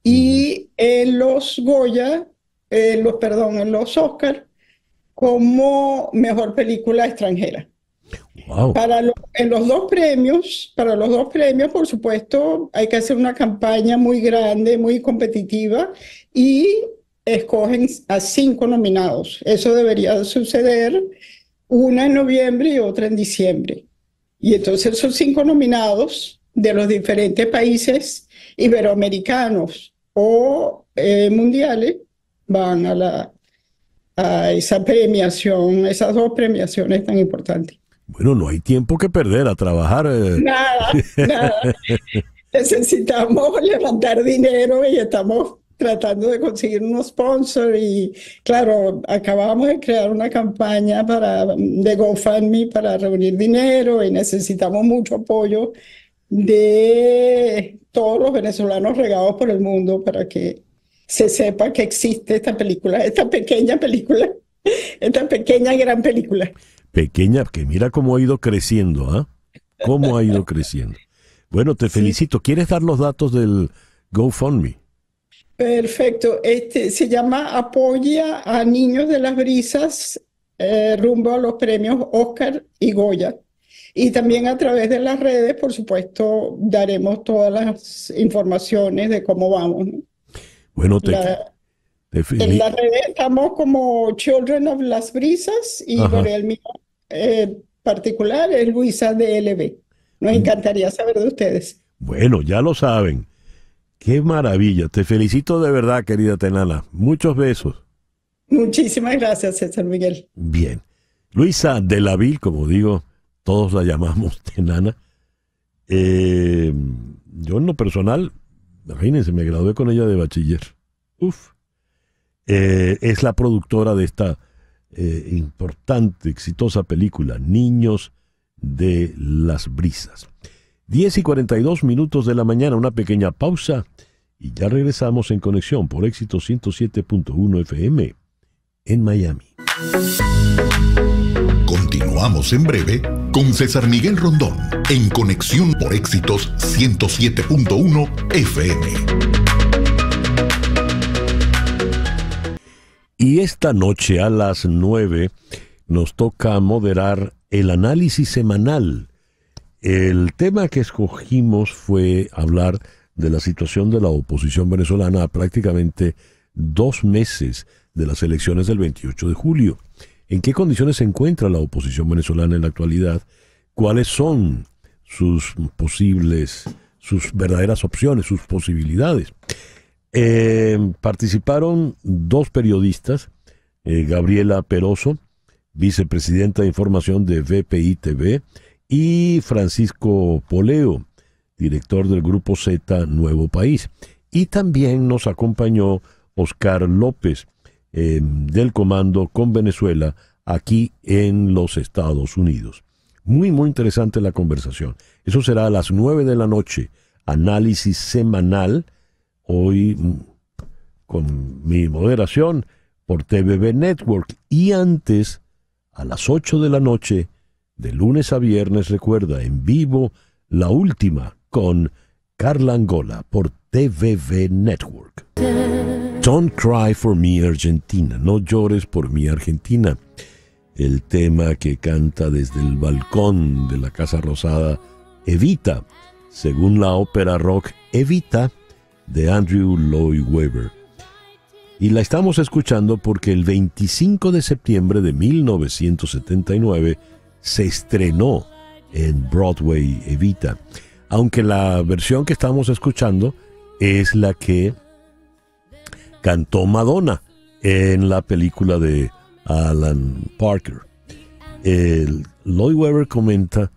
y en los Goya, en los Oscars, como Mejor Película Extranjera. Wow. Para los dos premios, por supuesto, hay que hacer una campaña muy grande, muy competitiva y escogen a 5 nominados. Eso debería suceder, una en noviembre y otra en diciembre. Y entonces esos 5 nominados de los diferentes países iberoamericanos o mundiales van a esa premiación, esas 2 premiaciones tan importantes. Bueno, no hay tiempo que perder a trabajar. Nada. Necesitamos levantar dinero y estamos tratando de conseguir unos sponsors y claro, acabamos de crear una campaña de GoFundMe para reunir dinero y necesitamos mucho apoyo de todos los venezolanos regados por el mundo para que se sepa que existe esta pequeña gran película. Pequeña, que mira cómo ha ido creciendo, ¿ah? Cómo ha ido creciendo. Bueno, te felicito. ¿Quieres dar los datos del GoFundMe? Perfecto. Se llama Apoya a Niños de las Brisas rumbo a los premios Oscar y Goya. Y también a través de las redes, por supuesto, daremos todas las informaciones de cómo vamos, ¿no? Bueno, en las redes estamos como Children of Las Brisas y por el mío particular es Luisa DLB. Nos encantaría saber de ustedes. Bueno, ya lo saben. Qué maravilla. Te felicito de verdad, querida Tenana. Muchos besos. Muchísimas gracias, César Miguel. Bien. Luisa Delaville, como digo, todos la llamamos Tenana. Yo en lo personal, imagínense, me gradué con ella de bachiller. Es la productora de esta importante, exitosa película, Niños de las Brisas. 10:42 de la mañana, una pequeña pausa y ya regresamos en Conexión por Éxitos 107.1 FM en Miami. Continuamos en breve con César Miguel Rondón en Conexión por Éxitos 107.1 FM. Y esta noche a las 9 nos toca moderar el análisis semanal. El tema que escogimos fue hablar de la situación de la oposición venezolana a prácticamente 2 meses de las elecciones del 28 de julio. ¿En qué condiciones se encuentra la oposición venezolana en la actualidad? ¿Cuáles son sus verdaderas opciones, sus posibilidades? Participaron 2 periodistas, Gabriela Peroso, vicepresidenta de información de VPI-TV, y Francisco Poleo, director del Grupo Z Nuevo País. Y también nos acompañó Oscar López, del Comando con Venezuela, aquí en los Estados Unidos. Muy interesante la conversación. Eso será a las 9 de la noche, análisis semanal, hoy con mi moderación por TVV Network, y antes a las 8 de la noche, de lunes a viernes, recuerda, en vivo, La Última con Carla Angola por TVV Network. Don't Cry for Me Argentina, no llores por mi Argentina, el tema que canta desde el balcón de la Casa Rosada Evita, según la ópera rock Evita de Andrew Lloyd Webber. Y la estamos escuchando porque el 25 de septiembre de 1979 se estrenó en Broadway Evita, aunque la versión que estamos escuchando es la que cantó Madonna en la película de Alan Parker. Lloyd Webber comenta,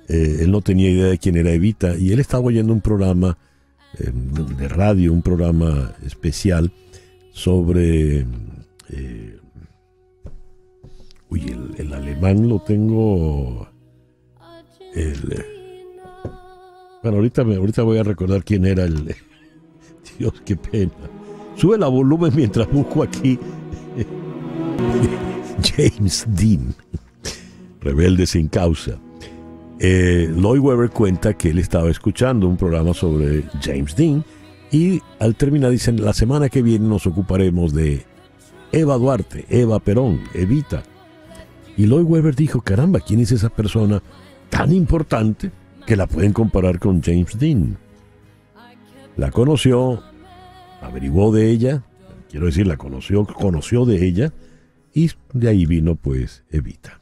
él no tenía idea de quién era Evita, y él estaba oyendo un programa de radio, un programa especial sobre el alemán lo tengo. Bueno, ahorita voy a recordar quién era el. Dios, qué pena. Sube la volumen mientras busco aquí. James Dean, Rebelde sin causa. Lloyd Webber cuenta que él estaba escuchando un programa sobre James Dean y al terminar dicen: la semana que viene nos ocuparemos de Eva Duarte, Eva Perón, Evita. Y Lloyd Webber dijo: caramba, ¿quién es esa persona tan importante que la pueden comparar con James Dean? La conoció, averiguó de ella, quiero decir, la conoció de ella, y de ahí vino pues Evita.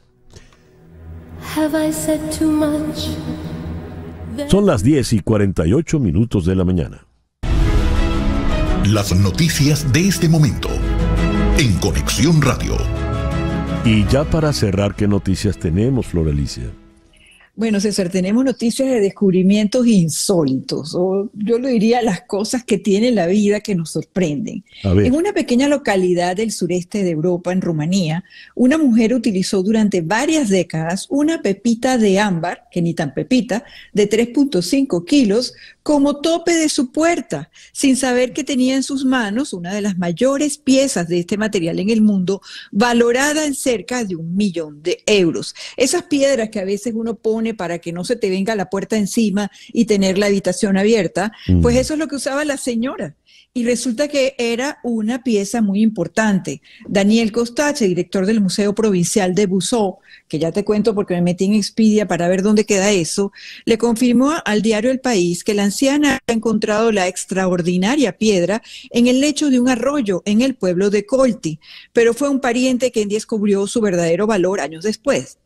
Son las 10:48 de la mañana. Las noticias de este momento en Conexión Radio. Y ya para cerrar, ¿qué noticias tenemos, Flor Alicia? Bueno, César, tenemos noticias de descubrimientos insólitos, o yo lo diría las cosas que tiene la vida que nos sorprenden. En una pequeña localidad del sureste de Europa, en Rumanía, una mujer utilizó durante varias décadas una pepita de ámbar, que ni tan pepita, de 3.5 kilos, como tope de su puerta, sin saber que tenía en sus manos una de las mayores piezas de este material en el mundo, valorada en cerca de 1 millón de euros. Esas piedras que a veces uno pone para que no se te venga la puerta encima y tener la habitación abierta, pues eso es lo que usaba la señora. Y resulta que era una pieza muy importante. Daniel Costache, director del Museo Provincial de Busó, que ya te cuento porque me metí en Expedia para ver dónde queda eso, le confirmó al diario El País que la anciana ha encontrado la extraordinaria piedra en el lecho de un arroyo en el pueblo de Colti, pero fue un pariente quien descubrió su verdadero valor años después.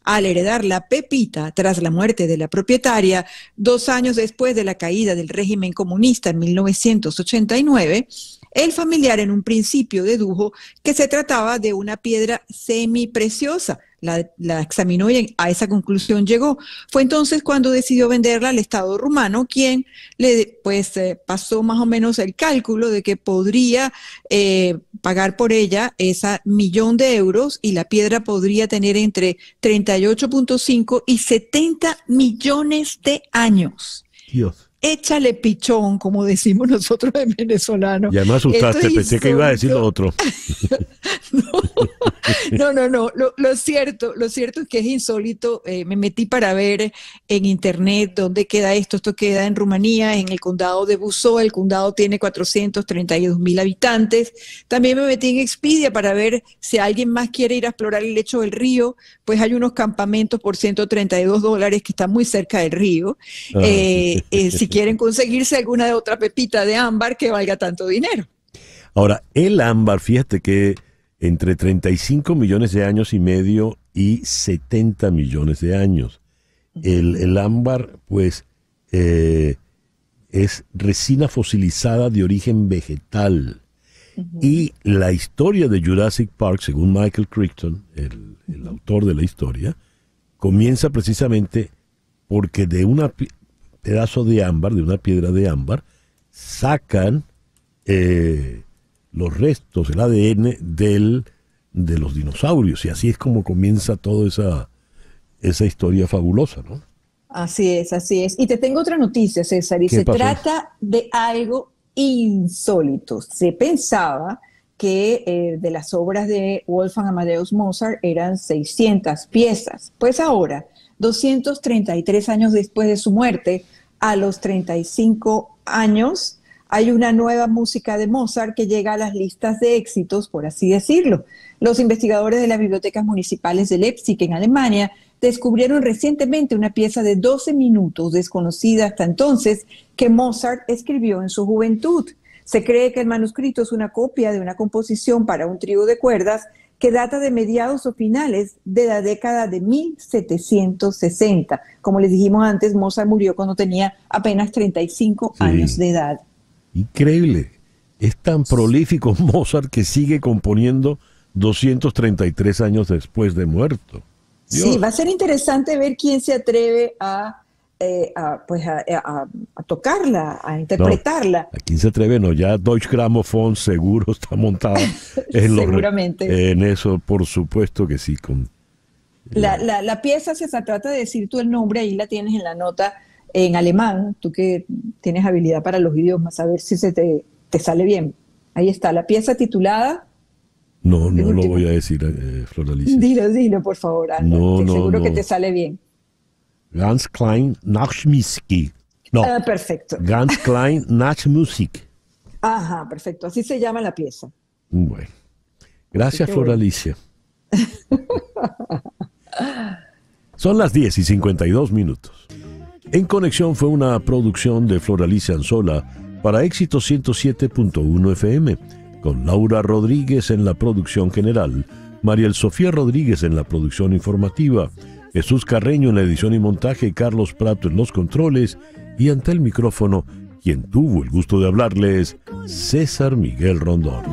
Al heredar la pepita tras la muerte de la propietaria, 2 años después de la caída del régimen comunista en 1989, el familiar en un principio dedujo que se trataba de una piedra semipreciosa. La examinó y a esa conclusión llegó. Fue entonces cuando decidió venderla al Estado rumano, quien le pasó más o menos el cálculo de que podría pagar por ella esa 1 millón de euros, y la piedra podría tener entre 38.5 y 70 millones de años. Dios. échale pichón, como decimos nosotros en venezolano. Ya me asustaste, pensé que iba a decir lo otro. No. Lo cierto es que es insólito. Me metí para ver en internet dónde queda esto. Esto queda en Rumanía, en el condado de Buzău. El condado tiene 432,000 habitantes. También me metí en Expedia para ver si alguien más quiere ir a explorar el lecho del río. Pues hay unos campamentos por $132 que están muy cerca del río. Si quieren conseguirse alguna de otra pepita de ámbar que valga tanto dinero. Ahora, el ámbar, fíjate que entre 35 millones de años y medio y 70 millones de años. El ámbar, pues, es resina fosilizada de origen vegetal. Y la historia de Jurassic Park, según Michael Crichton, el autor de la historia, comienza precisamente porque de un pedazo de ámbar, de una piedra de ámbar, sacan los restos, el ADN de los dinosaurios, y así es como comienza toda esa historia fabulosa, ¿no? Así es. Y te tengo otra noticia, César, y se trata de algo insólito. Se pensaba que de las obras de Wolfgang Amadeus Mozart eran 600 piezas. Pues ahora, 233 años después de su muerte, a los 35 años, hay una nueva música de Mozart que llega a las listas de éxitos, por así decirlo. Los investigadores de las bibliotecas municipales de Leipzig, en Alemania, descubrieron recientemente una pieza de 12 minutos, desconocida hasta entonces, que Mozart escribió en su juventud. Se cree que el manuscrito es una copia de una composición para un trío de cuerdas que data de mediados o finales de la década de 1760. Como les dijimos antes, Mozart murió cuando tenía apenas 35 años de edad. Increíble. Es tan prolífico Mozart que sigue componiendo 233 años después de muerto. Dios. Sí, va a ser interesante ver quién se atreve a tocarla, a interpretarla. No, ¿a quién se atreve? No, ya Deutsche Grammophon seguro está montada en seguramente. En eso, por supuesto que sí. La pieza se trata de decir tú el nombre, ahí la tienes en la nota en alemán, tú que tienes habilidad para los idiomas, a ver si se te sale bien. Ahí está, la pieza titulada... No lo voy a decir, Flor Alicia. Dilo, por favor, Ana. Seguro que te sale bien. Ganz klein Nachmusik. No. Perfecto. Ganz klein Nachmusik. Ajá, perfecto. Así se llama la pieza. Bueno. Gracias, Flor Alicia. Son las 10:52. En Conexión fue una producción de Flor Alicia Anzola para Éxito 107.1 FM. Con Laura Rodríguez en la producción general, Mariel Sofía Rodríguez en la producción informativa, Jesús Carreño en la edición y montaje, Carlos Prato en los controles, y ante el micrófono, quien tuvo el gusto de hablarles, César Miguel Rondón.